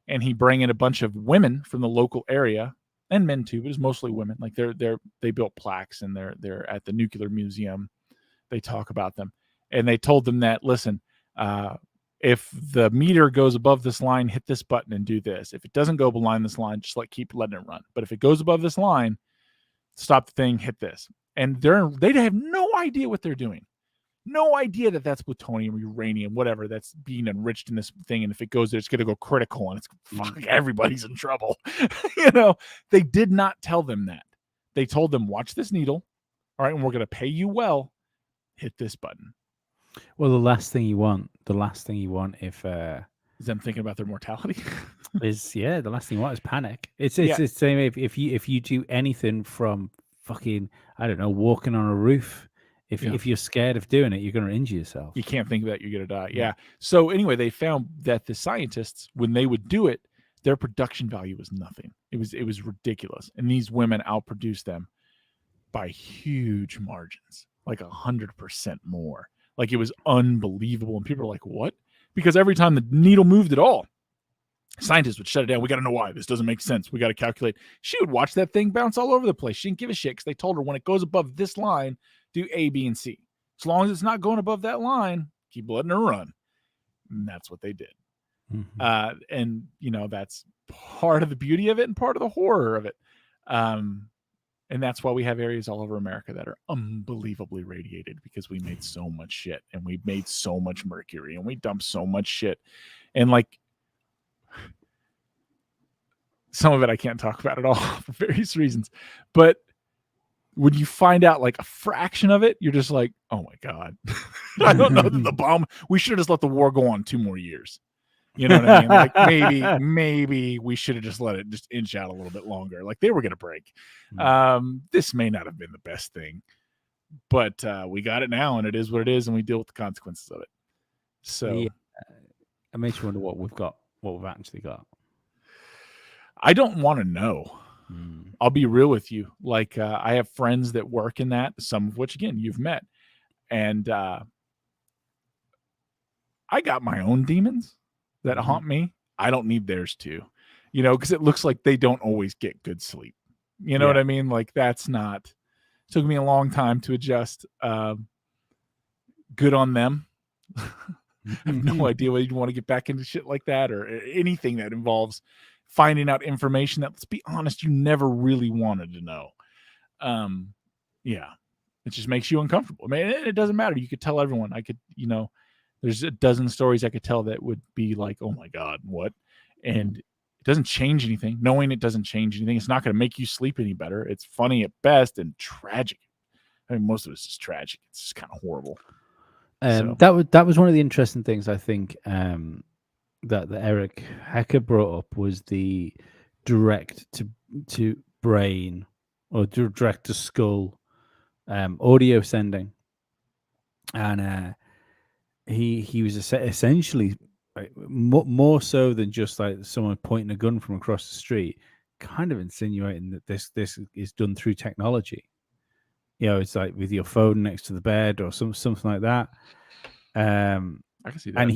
and he brought in a bunch of women from the local area, and men too, but it was mostly women. Like they built plaques, and they're at the nuclear museum. They talk about them, and they told them that, listen, if the meter goes above this line, hit this button and do this. If it doesn't go below this line, just keep letting it run. But if it goes above this line, stop the thing, hit this. And they have no idea what they're doing. No idea that that's plutonium or uranium, whatever, that's being enriched in this thing. And if it goes there, it's going to go critical, and everybody's in trouble. They did not tell them that. They told them, watch this needle. All right. And we're going to pay you well. Hit this button. Well, the last thing you want if is them thinking about their mortality the last thing you want is panic. It's the same if you do anything from fucking, I don't know, walking on a roof. If you're scared of doing it, you're going to injure yourself. You can't think that you're going to die. Yeah. So anyway, they found that the scientists, when they would do it, their production value was nothing. It was ridiculous. And these women outproduced them by huge margins, like 100% more. Like it was unbelievable. And people are like, what? Because every time the needle moved at all, scientists would shut it down. We got to know why. This doesn't make sense. We got to calculate. She would watch that thing bounce all over the place. She didn't give a shit because they told her when it goes above this line, do A, B, and C. As long as it's not going above that line, keep letting her run. And that's what they did. Mhm. And, you know, that's part of the beauty of it and part of the horror of it. And that's why we have areas all over America that are unbelievably radiated, because we made so much shit and we made so much mercury and we dumped so much shit. And like, some of it I can't talk about at all for various reasons. But when you find out like a fraction of it, you're just like, oh my God. I don't know that the bomb, we should have just let the war go on 2 more years. You know what I mean? Like maybe we should have just let it just inch out a little bit longer. Like they were going to break. This may not have been the best thing, but we got it now, and it is what it is, and we deal with the consequences of it. So Yeah. It makes you wonder what we've actually got. I don't want to know. I'll be real with you. Like I have friends that work in that, some of which again you've met, and I got my own demons that haunt me. I don't need theirs too, you know, because it looks like they don't always get good sleep. You know what I mean? Like that's not. Took me a long time to adjust. Good on them. I have no idea whether you want to get back into shit like that or anything that involves finding out information that, let's be honest, you never really wanted to know. Yeah, it just makes you uncomfortable. I mean, it doesn't matter. You could tell everyone. I could, you know, there's a dozen stories I could tell that would be like, oh my God, what? And it doesn't change anything. Knowing it doesn't change anything. It's not going to make you sleep any better. It's funny at best and tragic. I mean, most of it's just tragic. It's just kind of horrible. So. That was one of the interesting things I think that Eric Hecker brought up was the direct to brain or direct to skull audio sending, and he was essentially more so than just like someone pointing a gun from across the street, kind of insinuating that this is done through technology. You know, it's like with your phone next to the bed or something like that. I can see that. And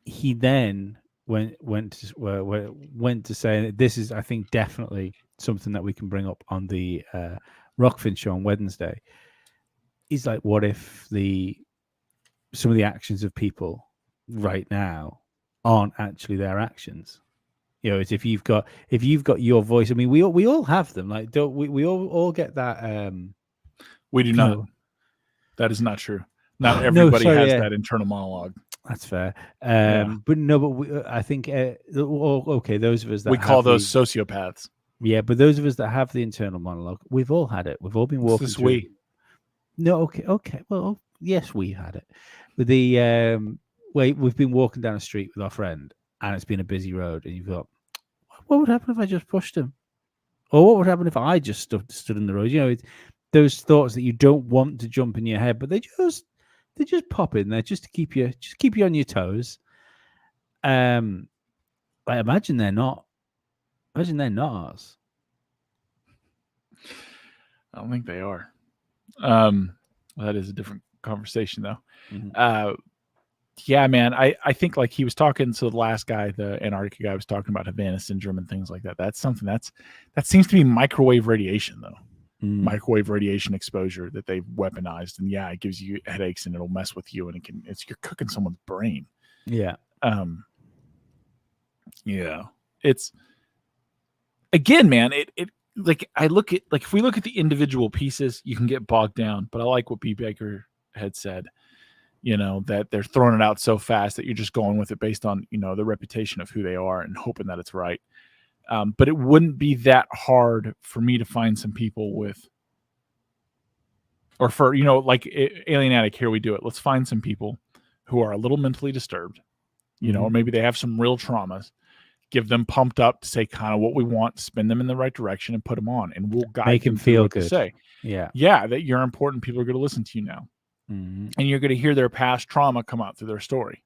he then went to say that this is, I think, definitely something that we can bring up on the Rockfin show on Wednesday. He's like, what if some of the actions of people right now aren't actually their actions? You know, it's if you've got your voice. I mean, we all have them. Like, don't we all get that? We do not. know, that is not true. Not everybody has yeah. that internal monologue. That's fair. But I think okay, those of us that we call those sociopaths. Yeah, but those of us that have the internal monologue, we've all had it. We've all been walking through. We. No, okay. Well, yes, we had it. With the we've been walking down a street with our friend, and it's been a busy road, and you've got, what would happen if I just pushed him, or what would happen if I just stood in the road? You know, those thoughts that you don't want to jump in your head, but they just pop in there just to keep you on your toes. I imagine they're not. Imagine they're not ours. I don't think they are. That is a different conversation, though. Mm-hmm. Yeah, man. I think like he was talking to the last guy, the Antarctic guy, was talking about Havana syndrome and things like that. That's something that seems to be microwave radiation, though. Microwave radiation exposure that they've weaponized, and yeah, it gives you headaches and it'll mess with you, and you're cooking someone's brain. Yeah. Yeah. It's again, man, it like I look at, like, if we look at the individual pieces, you can get bogged down, but I like what B. Baker had said, you know, that they're throwing it out so fast that you're just going with it based on, you know, the reputation of who they are and hoping that it's right. But it wouldn't be that hard for me to find some people with, or for, you know, like Alien Attic, here we do it. Let's find some people who are a little mentally disturbed, you know, or maybe they have some real traumas. Give them pumped up to say kind of what we want, spin them in the right direction, and put them on, and we'll guide Make them feel good. To say, yeah, that you're important. People are going to listen to you now, and you're going to hear their past trauma come out through their story.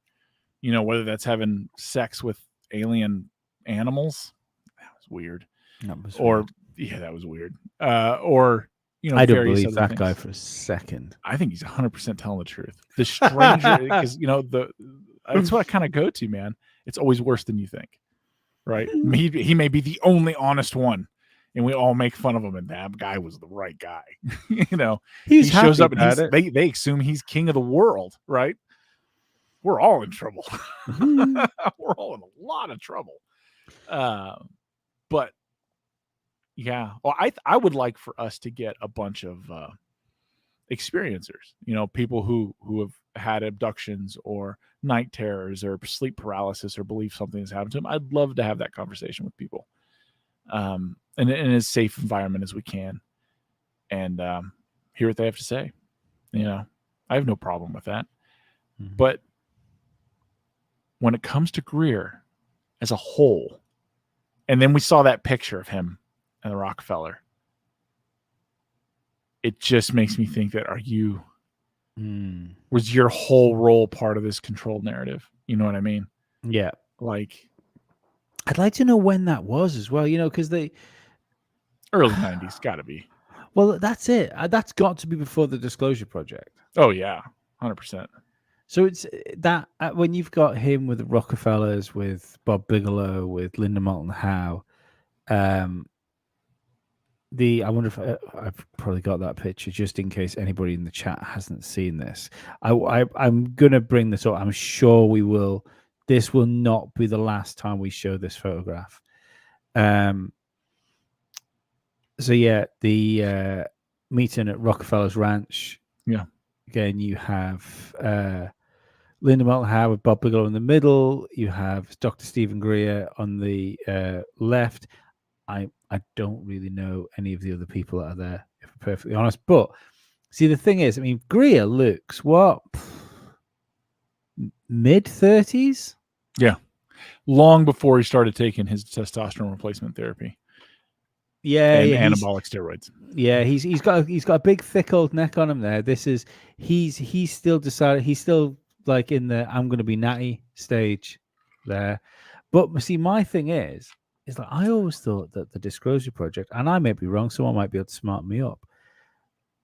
You know, whether that's having sex with alien animals, that was weird, that was or weird. Yeah, that was weird, or I don't various believe other that things. guy for a second. I think he's 100% telling the truth. The stranger, because that's what I kind of go to, man. It's always worse than you think, right? He may be the only honest one, and we all make fun of him. And that guy was the right guy. He shows up and they assume he's king of the world, right? We're all in trouble. We're all in a lot of trouble. But yeah, well, I would like for us to get a bunch of experiencers, people who have had abductions or night terrors or sleep paralysis or believe something has happened to them. I'd love to have that conversation with people, in as safe environment as we can, and hear what they have to say. I have no problem with that. Mm-hmm. But when it comes to Greer as a whole, and then we saw that picture of him and the Rockefeller, it just makes me think that was your whole role part of this controlled narrative? You know what I mean? Yeah. Like, I'd like to know when that was as well, because they early 90s, gotta be. Well, that's it. That's got to be before the Disclosure Project. Oh yeah, 100%. So it's that when you've got him with the Rockefellers, with Bob Bigelow, with Linda Moulton Howe, I wonder if I've probably got that picture just in case anybody in the chat hasn't seen this. I'm gonna bring this up. I'm sure we will. This will not be the last time we show this photograph. So yeah, the meeting at Rockefeller's Ranch. Yeah. Again, you have Linda Moulton Howe with Bob Bigelow in the middle. You have Dr. Stephen Greer on the left. I don't really know any of the other people that are there, if I'm perfectly honest. But see, the thing is, Greer looks mid-30s? Yeah. Long before he started taking his testosterone replacement therapy. Yeah, and anabolic steroids. Yeah, he's got a big thick old neck on him there. He's still decided, he's still like in the I'm gonna be natty stage there. But see, my thing is like I always thought that the Disclosure Project, and I may be wrong, someone might be able to smart me up,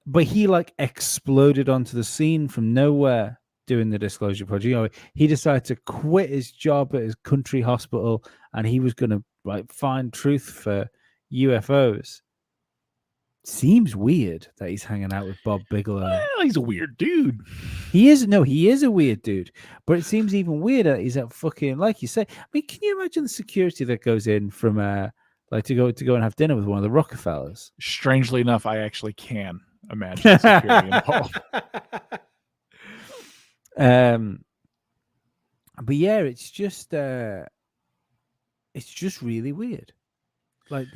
but he like exploded onto the scene from nowhere doing the Disclosure Project. He decided to quit his job at his country hospital, and he was gonna like find truth for UFOs. Seems weird that he's hanging out with Bob Bigelow. Well, he's a weird dude. He is a weird dude. But it seems even weirder that he's at fucking, like you say. Can you imagine the security that goes in from like to go and have dinner with one of the Rockefellers? Strangely enough, I actually can imagine the security involved. But yeah, it's just really weird. Like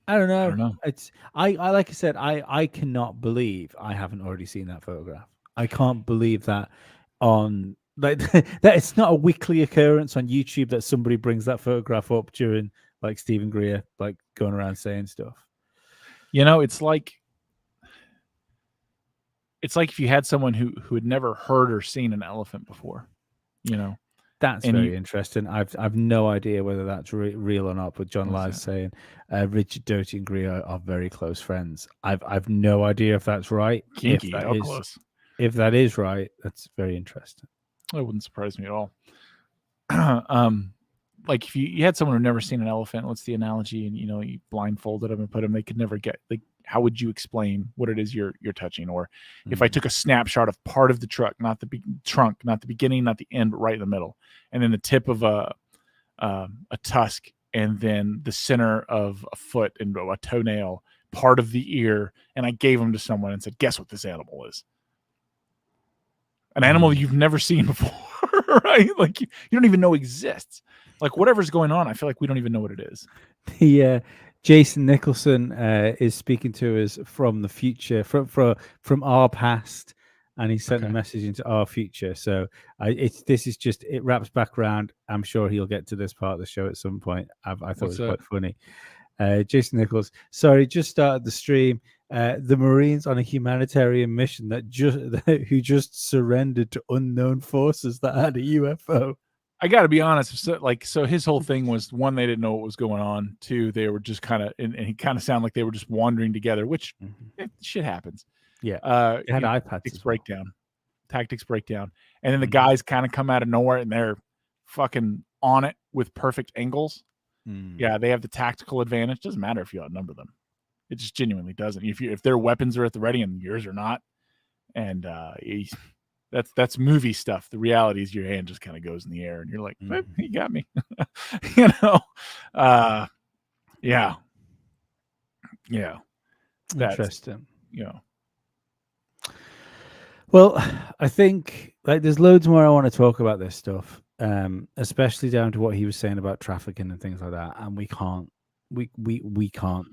I don't know. It's I like I said, I cannot believe I haven't already seen that photograph. I can't believe that on like that it's not a weekly occurrence on YouTube that somebody brings that photograph up during like Stephen Greer like going around saying stuff. It's like if you had someone who had never heard or seen an elephant before, That's very interesting. I've no idea whether that's real or not. But John Lyle's saying Richard Doty and Greer are very close friends. I've no idea if that's right. Kinky, close. If that is right, that's very interesting. It wouldn't surprise me at all. Like if you had someone who'd never seen an elephant, what's the analogy? And you blindfolded them and put them, they could never get like. How would you explain what it is you're touching? Or if I took a snapshot of part of the truck, not the trunk, not the beginning, not the end, but right in the middle, and then the tip of a tusk, and then the center of a foot and a toenail, part of the ear, and I gave them to someone and said, "Guess what this animal is?" An animal you've never seen before, right? Like you don't even know exists. Like whatever's going on, I feel like we don't even know what it is. Yeah. Jason Nicholson is speaking to us from the future, from our past, and he sent a message into our future. So it wraps back around. I'm sure he'll get to this part of the show at some point. I thought it was quite funny. Jason Nichols, sorry, just started the stream. The Marines on a humanitarian mission who just surrendered to unknown forces that had a UFO. I got to be honest. So his whole thing was, one, they didn't know what was going on. Two, they were just kind of, and he kind of sounded like they were just wandering together, which shit happens. Yeah. They you had know, iPads tactics as well. breakdown, and then the guys kind of come out of nowhere and they're fucking on it with perfect angles. Yeah, they have the tactical advantage. Doesn't matter if you outnumber them. It just genuinely doesn't. If their weapons are at the ready and yours are not, and that's movie stuff. The reality is your hand just kind of goes in the air and you're like, you got me. You know? Yeah. That's, Interesting. you know. Well, I think there's loads more I want to talk about this stuff, especially down to what he was saying about trafficking and things like that. And we can't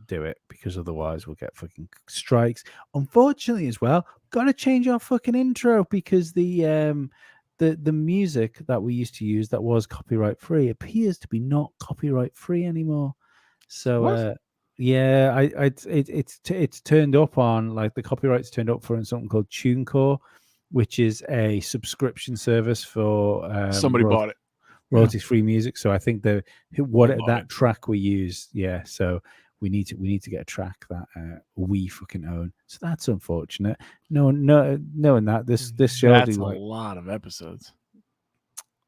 do it because otherwise we'll get fucking strikes. Unfortunately, as well, got to change our fucking intro because the music that we used to use that was copyright free appears to be not copyright free anymore. So yeah, it's turned up on, like, the copyright's turned up for something called TuneCore, which is a subscription service for Somebody bought it. Royalty free music. So I think that track we use, so we need to get a track that we fucking own. So that's unfortunate. Knowing that this show, that's a lot of episodes.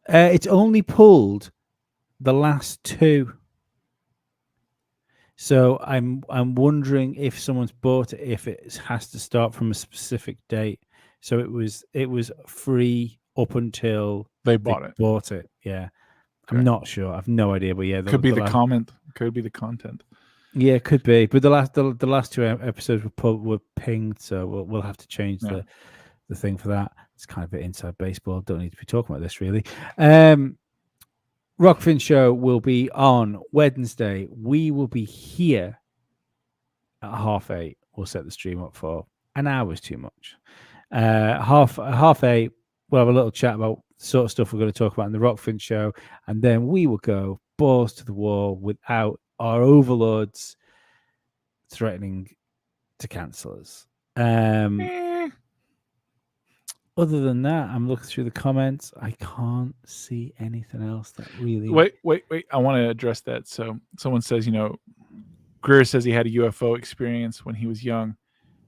It's only pulled the last 2. So I'm wondering if someone's bought it, if it has to start from a specific date. So it was free up until they bought it. Yeah. Okay. I'm not sure. I've no idea, but yeah, could be the comment. Could be the content. Yeah, it could be. But the last 2 episodes were pinged, so we'll have to change the thing for that. It's kind of a bit inside baseball. Don't need to be talking about this really. Rockfin Show will be on Wednesday. We will be here at 8:30. We'll set the stream up for an hour is too much. 8:30. We'll have a little chat about the sort of stuff we're going to talk about in the Rockfin Show, and then we will go balls to the wall without our overlords threatening to cancel us. Other than that, I'm looking through the comments. I can't see anything else that really. Wait. I want to address that. So someone says, Greer says he had a UFO experience when he was young,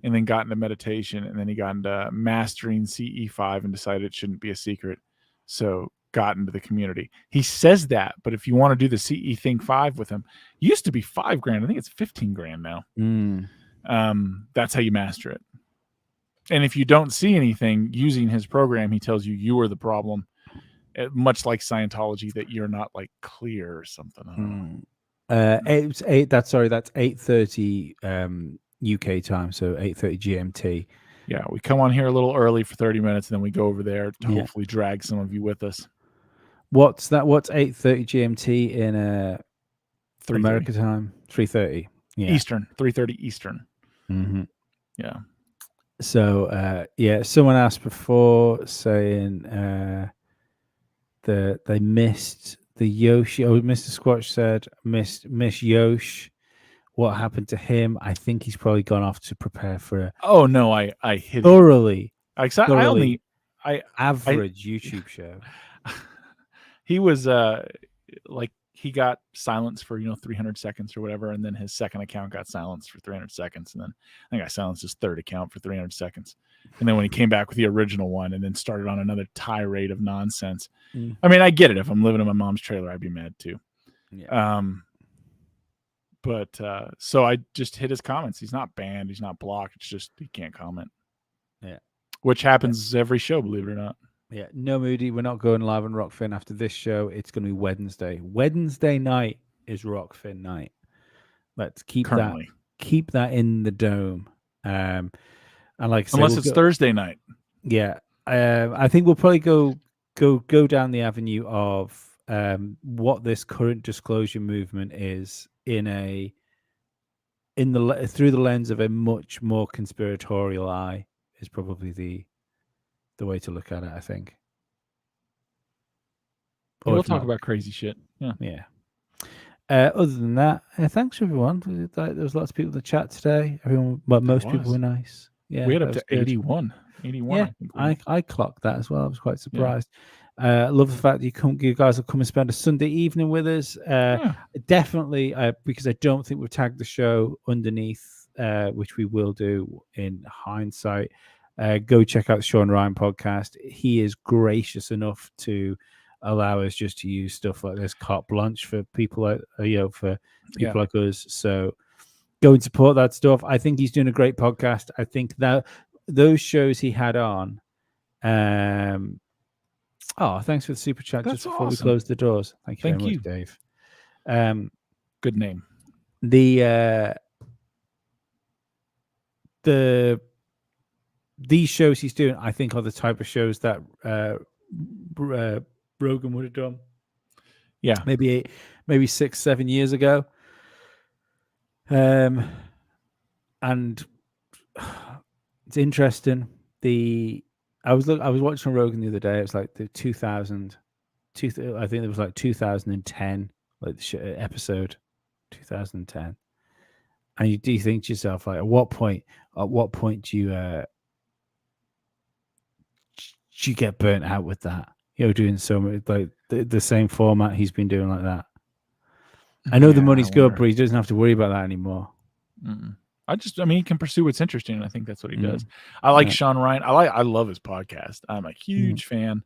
and then got into meditation, and then he got into mastering CE5 and decided it shouldn't be a secret, so got into the community. He says that, but if you want to do the CE thing 5 with him, it used to be $5,000. I think it's $15,000 now. That's how you master it. And if you don't see anything using his program, he tells you are the problem. Much like Scientology, that you're not like clear or something. I don't know. That's 8:30 UK time, so 8:30 GMT. Yeah, we come on here a little early for 30 minutes, and then we go over there to hopefully drag some of you with us. What's that? What's 8:30 GMT in America time? 3:30 Eastern. 3:30 Eastern. Mm-hmm. Yeah. So someone asked before saying that they missed the Yoshi. Oh, Mr. Squatch said miss Yosh. What happened to him? I think he's probably gone off to prepare for Oh no, I hit thoroughly average YouTube show. He was like, he got silenced for 300 seconds or whatever, and then his second account got silenced for 300 seconds, and then I think I silenced his third account for 300 seconds, and then when he came back with the original one and then started on another tirade of nonsense. I mean, I get it. If I'm living in my mom's trailer, I'd be mad too. But so I just hit his comments. He's not banned, he's not blocked, it's just he can't comment. Which happens every show, believe it or not. Yeah, no, Moody, we're not going live on Rockfin after this show. It's going to be Wednesday. Wednesday night is Rockfin night. Let's keep that in the dome. And like I said, unless it's Thursday night. Yeah, I think we'll probably go down the avenue of what this current disclosure movement is through the lens of a much more conspiratorial eye is probably the way to look at it, I think. We'll talk about crazy shit. Yeah. Other than that, thanks everyone. There was lots of people in the chat today. Most people were nice. Yeah, we had up to 81. 81. Yeah, I clocked that as well. I was quite surprised. Love the fact that you guys will come and spend a Sunday evening with us. Definitely, because I don't think we've tagged the show underneath, which we will do in hindsight. Go check out the Shawn Ryan podcast. He is gracious enough to allow us just to use stuff like this carte blanche for people like for people like us. So go and support that stuff. I think he's doing a great podcast. I think that those shows he had on. Thanks for the super chat. That's just before we awesome. close the doors. Thank you very Thank much, Dave. Good name. These shows he's doing, I think, are the type of shows that Rogan would have done. Yeah, maybe 6-7 years ago. And it's interesting. I was watching Rogan the other day. It was like the 2000. I think it was like 2010, like the episode 2010. And you do think to yourself, like, at what point do you get burnt out with that? Doing so much like the same format he's been doing like that. I know the money's good, but he doesn't have to worry about that anymore. Mm-mm. He can pursue what's interesting, and I think that's what he does. I like Shawn Ryan. I love his podcast. I'm a huge fan,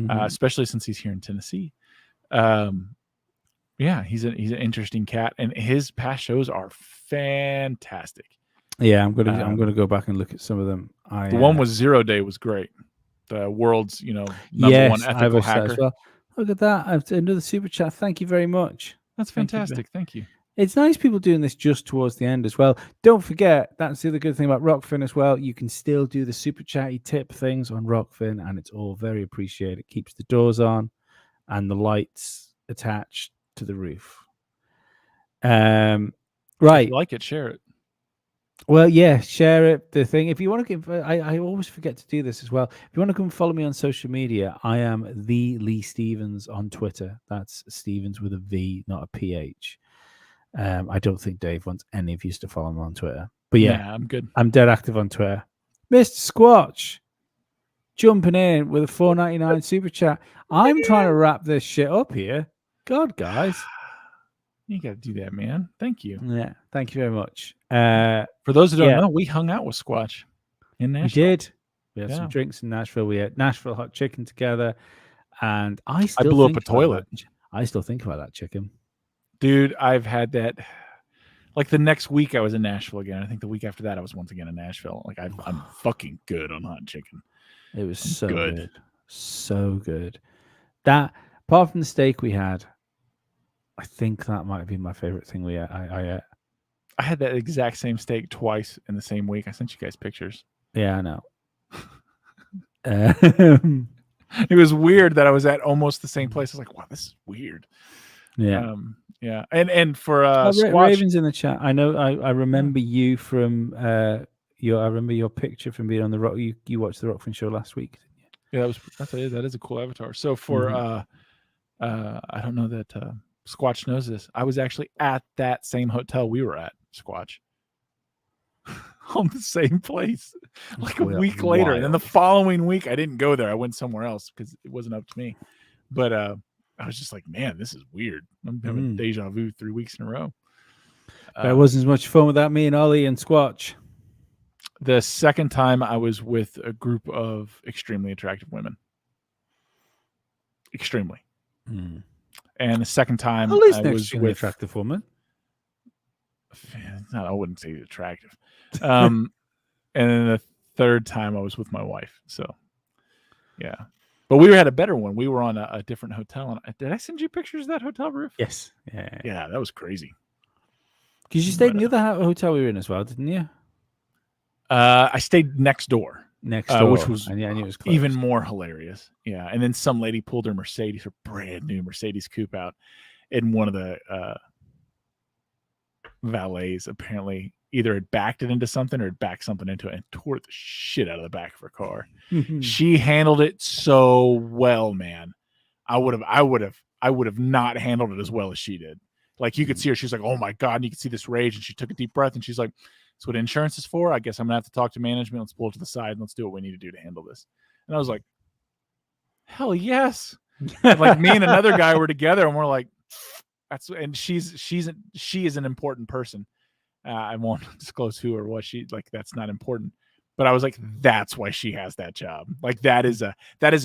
especially since he's here in Tennessee. He's an interesting cat, and his past shows are fantastic. Yeah, I'm gonna go back and look at some of them. The one with 0 Day was great. The world's number one ethical hacker. As well. Look at that! Another super chat. Thank you very much. That's fantastic. Thank you. It's nice people doing this just towards the end as well. Don't forget, that's the other good thing about Rockfin as well. You can still do the super chatty tip things on Rockfin, and it's all very appreciated. It keeps the doors on and the lights attached to the roof. Right. If you like it, share it. Well, yeah, share it. The thing, if you want to give, I always forget to do this as well. If you want to come follow me on social media, I am the Lee Stevens on Twitter. That's Stevens with a V, not a PH. I don't think Dave wants any of you to follow me on Twitter. But yeah, I'm good. I'm dead active on Twitter. Mr. Squatch jumping in with a $4.99 super chat. I'm trying to wrap this shit up here. God, guys. You got to do that, man. Thank you. Yeah, thank you very much. For those who don't know, we hung out with Squatch in Nashville. We did. We had some drinks in Nashville. We had Nashville hot chicken together. And I blew up a toilet. I still think about that chicken. Dude, I've had that. Like the next week, I was in Nashville again. I think the week after that, I was once again in Nashville. Like I'm fucking good on hot chicken. It was so good. So good. That, apart from the steak we had, I think that might have been my favorite thing we ate. I had that exact same steak twice in the same week. I sent you guys pictures. Yeah, I know. It was weird that I was at almost the same place. I was like, wow, this is weird. Yeah. Yeah. And for Squatch, Raven's in the chat. I know I remember you from I remember your picture from being on the rock. You watched the Rockfin show last week, didn't you? That is a cool avatar. So for I don't know that Squatch knows this. I was actually at that same hotel we were at, Squatch. On the same place. Like a week later. And then the following week I didn't go there. I went somewhere else because it wasn't up to me. But I was just like, man, this is weird. I'm having deja vu 3 weeks in a row. It wasn't as much fun without me and Ollie and Squatch. The second time I was with a group of extremely attractive women. Extremely. And the second time I was with attractive woman. I wouldn't say attractive. And then the third time I was with my wife. So, yeah. But we had a better one. We were on a different hotel. And did I send you pictures of that hotel roof? Yes. Yeah. Yeah, that was crazy. Because you stayed in the other hotel we were in as well, didn't you? I stayed next door. Next door. Which was, it was close. Even more hilarious. Yeah. And then some lady pulled her Mercedes, her brand new Mercedes coupe out. And one of the valets apparently either had backed it into something or had backed something into it and tore the shit out of the back of her car. She handled it so well, man. I would have not handled it as well as she did. Like you could see her, she's like, oh my God, and you could see this rage, and she took a deep breath and she's like, that's what insurance is for. I guess I'm gonna have to talk to management. Let's pull it to the side and let's do what we need to do to handle this. And I was like, hell yes. And like me and another guy were together, and we're like, and she is an important person. I won't disclose who or what she like. That's not important. But I was like, that's why she has that job. Like that is a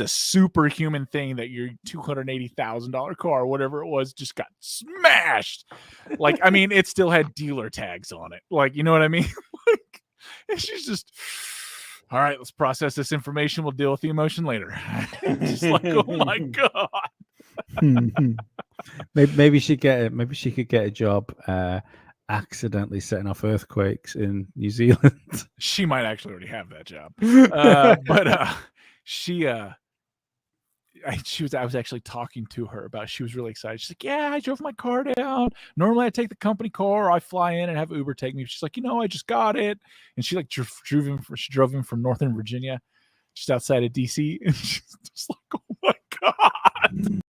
superhuman thing that your $280,000 car, whatever it was, just got smashed. Like, I mean, it still had dealer tags on it. Like, you know what I mean? Like, and she's just, all right, let's process this information. We'll deal with the emotion later. Just like, oh my God. Maybe she could get a job accidentally setting off earthquakes in New Zealand. She might actually already have that job. But I was actually talking to her about, she was really excited. She's like, yeah, I drove my car down. Normally I take the company car, or I fly in and have Uber take me. She's like, I just got it. And she like drove him from Northern Virginia, just outside of DC. And she's just like, oh my God.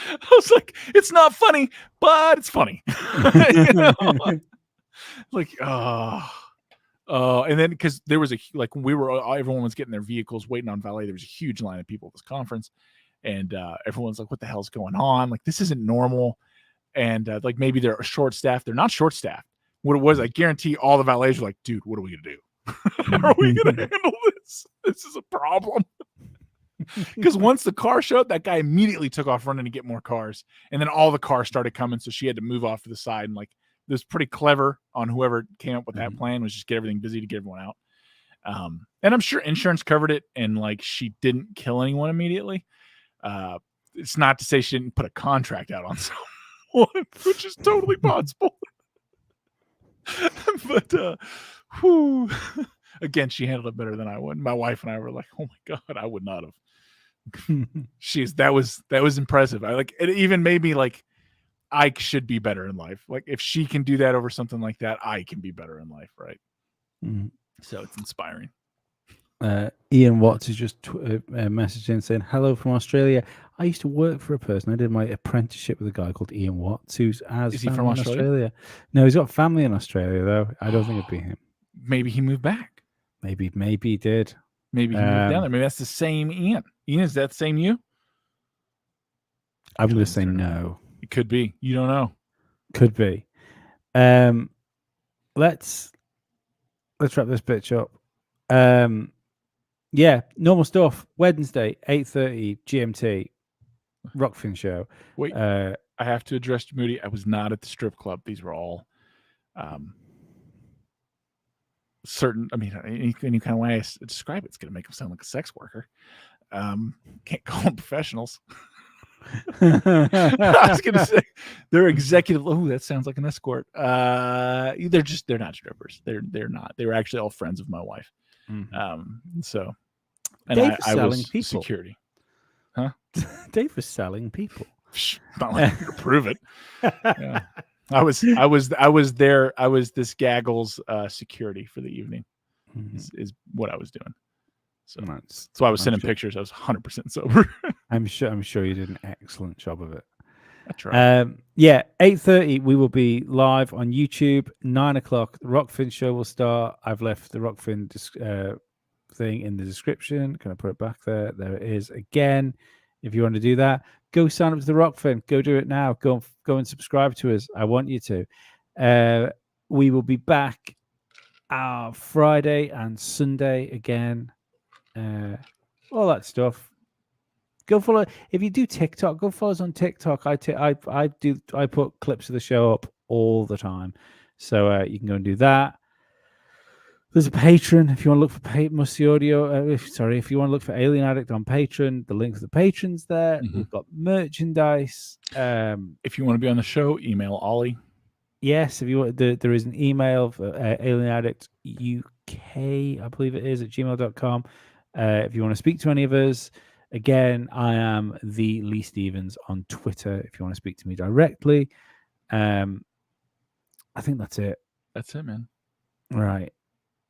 I was like, it's not funny, but it's funny. Like, and then because there was everyone was getting their vehicles waiting on valet. There was a huge line of people at this conference, and everyone's like, what the hell's going on? Like, this isn't normal. And like, maybe they're short staffed. They're not short staffed. What it was, I guarantee all the valets were like, dude, what are we gonna do? How are we gonna handle this? This is a problem. Because once the car showed, that guy immediately took off running to get more cars, and then all the cars started coming, so she had to move off to the side. And like, it was pretty clever on whoever came up with that plan, was just get everything busy to get everyone out. And I'm sure insurance covered it, and like, she didn't kill anyone immediately. It's not to say she didn't put a contract out on someone, which is totally possible. But again, she handled it better than I would. My wife and I were like, oh my God, I would not have. That was impressive. It even made me like, I should be better in life. Like, if she can do that over something like that, I can be better in life, right? So it's inspiring. Ian Watts is just messaging saying, hello from Australia. I used to work for a person. I did my apprenticeship with a guy called Ian Watts, is he from Australia? No, he's got family in Australia though. I don't think it'd be him. Maybe he moved back. Maybe he did. Maybe he moved down there. Maybe that's the same Ian. Ian, is that the same you? I'm going to say no. It could be. You don't know. Could be. Let's wrap this bitch up. Yeah, normal stuff. Wednesday, 8:30 GMT, Rockfin show. Wait, I have to address Moody. I was not at the strip club. These were all certain. I mean, any kind of way I describe it's going to make them sound like a sex worker. Can't call them professionals. I was going to say they're executive. Oh, that sounds like an escort. They're not strippers. They're not. They were actually all friends of my wife. So, and Dave I selling was people. Security. Huh? Dave was selling people. Not like you to prove it. Yeah. I was there. I was this gaggle's security for the evening. Is what I was doing. So that's why I was sending pictures. I was 100% sober. I'm sure you did an excellent job of it. That's right. Yeah, 8:30 we will be live on YouTube. 9 o'clock the Rockfin show will start. I've left the Rockfin thing in the description. Can I put it back there? There it is again. If you want to do that, go sign up to the Rockfin. Go do it now. Go and subscribe to us. I want you to. We will be back Friday and Sunday again. All that stuff. Go follow. If you do TikTok, go follow us on TikTok. I put clips of the show up all the time, so you can go and do that. There's a Patreon if you want to look for Musty Audio. If you want to look for Alien Addict on Patreon, the link to the patrons there. We've got merchandise. If you want to be on the show, email Ollie. Yes, if you want, there is an email for Alien Addict UK, I believe it is, at gmail.com. If you want to speak to any of us, again, I am the Lee Stevens on Twitter. If you want to speak to me directly, I think that's it. That's it, man. Right.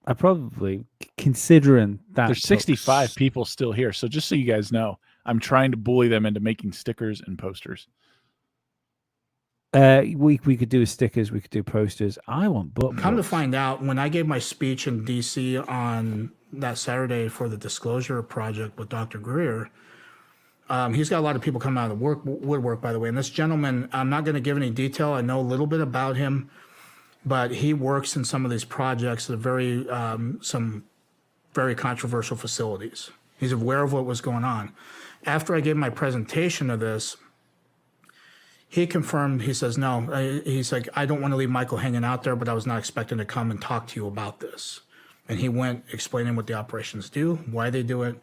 I probably, considering that there's 65 people still here, so just so you guys know, I'm trying to bully them into making stickers and posters. We could do stickers, we could do posters. I want books. Come to find out, when I gave my speech in DC on that Saturday for the Disclosure Project with Dr. Greer, He's got a lot of people coming out of the woodwork, by the way. And this gentleman, I'm not going to give any detail. I know a little bit about him, but he works in some of these projects at some very controversial facilities. He's aware of what was going on. After I gave my presentation of this, he confirmed, he says, no, he's like, I don't want to leave Michael hanging out there, but I was not expecting to come and talk to you about this. And he went explaining what the operations do, why they do it,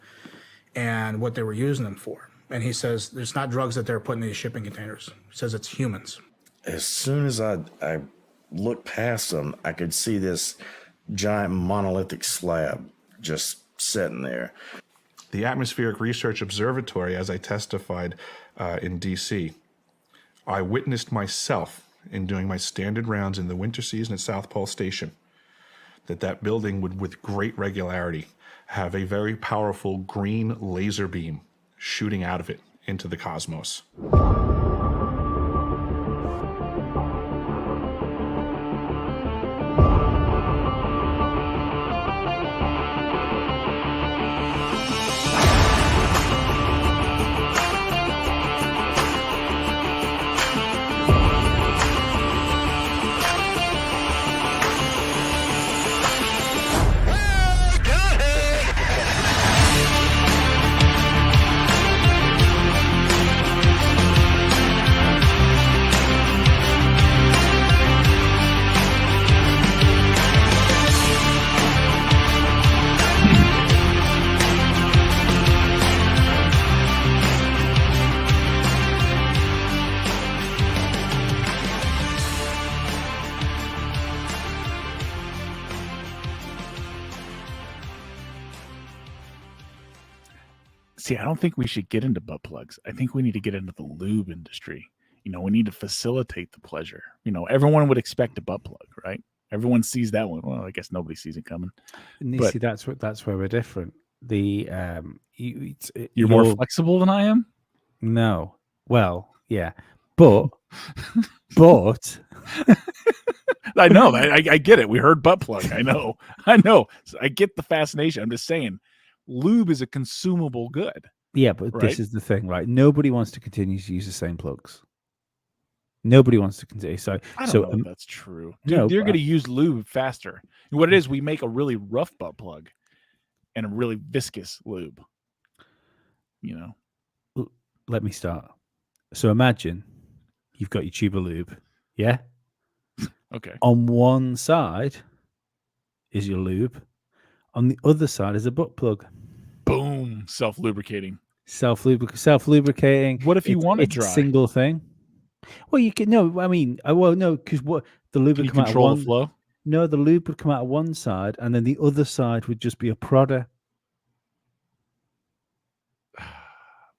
and what they were using them for. And he says, there's not drugs that they're putting in these shipping containers. He says it's humans. As soon as I looked past them, I could see this giant monolithic slab just sitting there. The Atmospheric Research Observatory, as I testified in D.C., I witnessed myself in doing my standard rounds in the winter season at South Pole Station that building would, with great regularity, have a very powerful green laser beam shooting out of it into the cosmos. See, I don't think we should get into butt plugs. I think we need to get into the lube industry. We need to facilitate the pleasure. Everyone would expect a butt plug, right? Everyone sees that one. Well, I guess nobody sees it coming. And see, that's where we're different. You're more flexible than I am? No. Well, yeah. But I know. I get it. We heard butt plug. I know. So I get the fascination. I'm just saying, lube is a consumable good. Yeah, but right? This is the thing, right? Nobody wants to continue to use the same plugs. Nobody wants to continue. So I don't know if that's true. Dude, no, you're going to use lube faster. What it is, we make a really rough butt plug and a really viscous lube. Let me start. So imagine you've got your tube of lube, yeah? Okay. On one side is your lube. On the other side is a butt plug. Boom. Self-lubricating. Self-lubricating. What if you want it it's dry? a single thing. Well, you can no. I mean, no, because what the lube would come out of one. The flow? No, the lube would come out of one side, and then the other side would just be a prodder.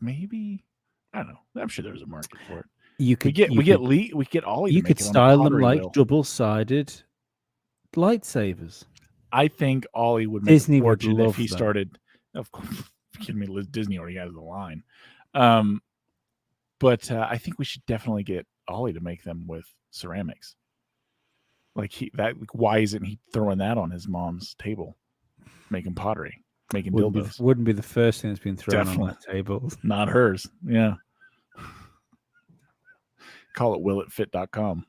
Maybe. I don't know. I'm sure there's a market for it. We get Ollie. You could style them like double-sided lightsabers. I think Ollie would make Disney a fortune would love if he them. started. Of course, kidding me. Disney already has the line. But I think we should definitely get Ollie to make them with ceramics. Why isn't he throwing that on his mom's table, making pottery, making dildos? Wouldn't be the first thing that's been thrown on that table. Not hers. Yeah. Call it willitfit.com.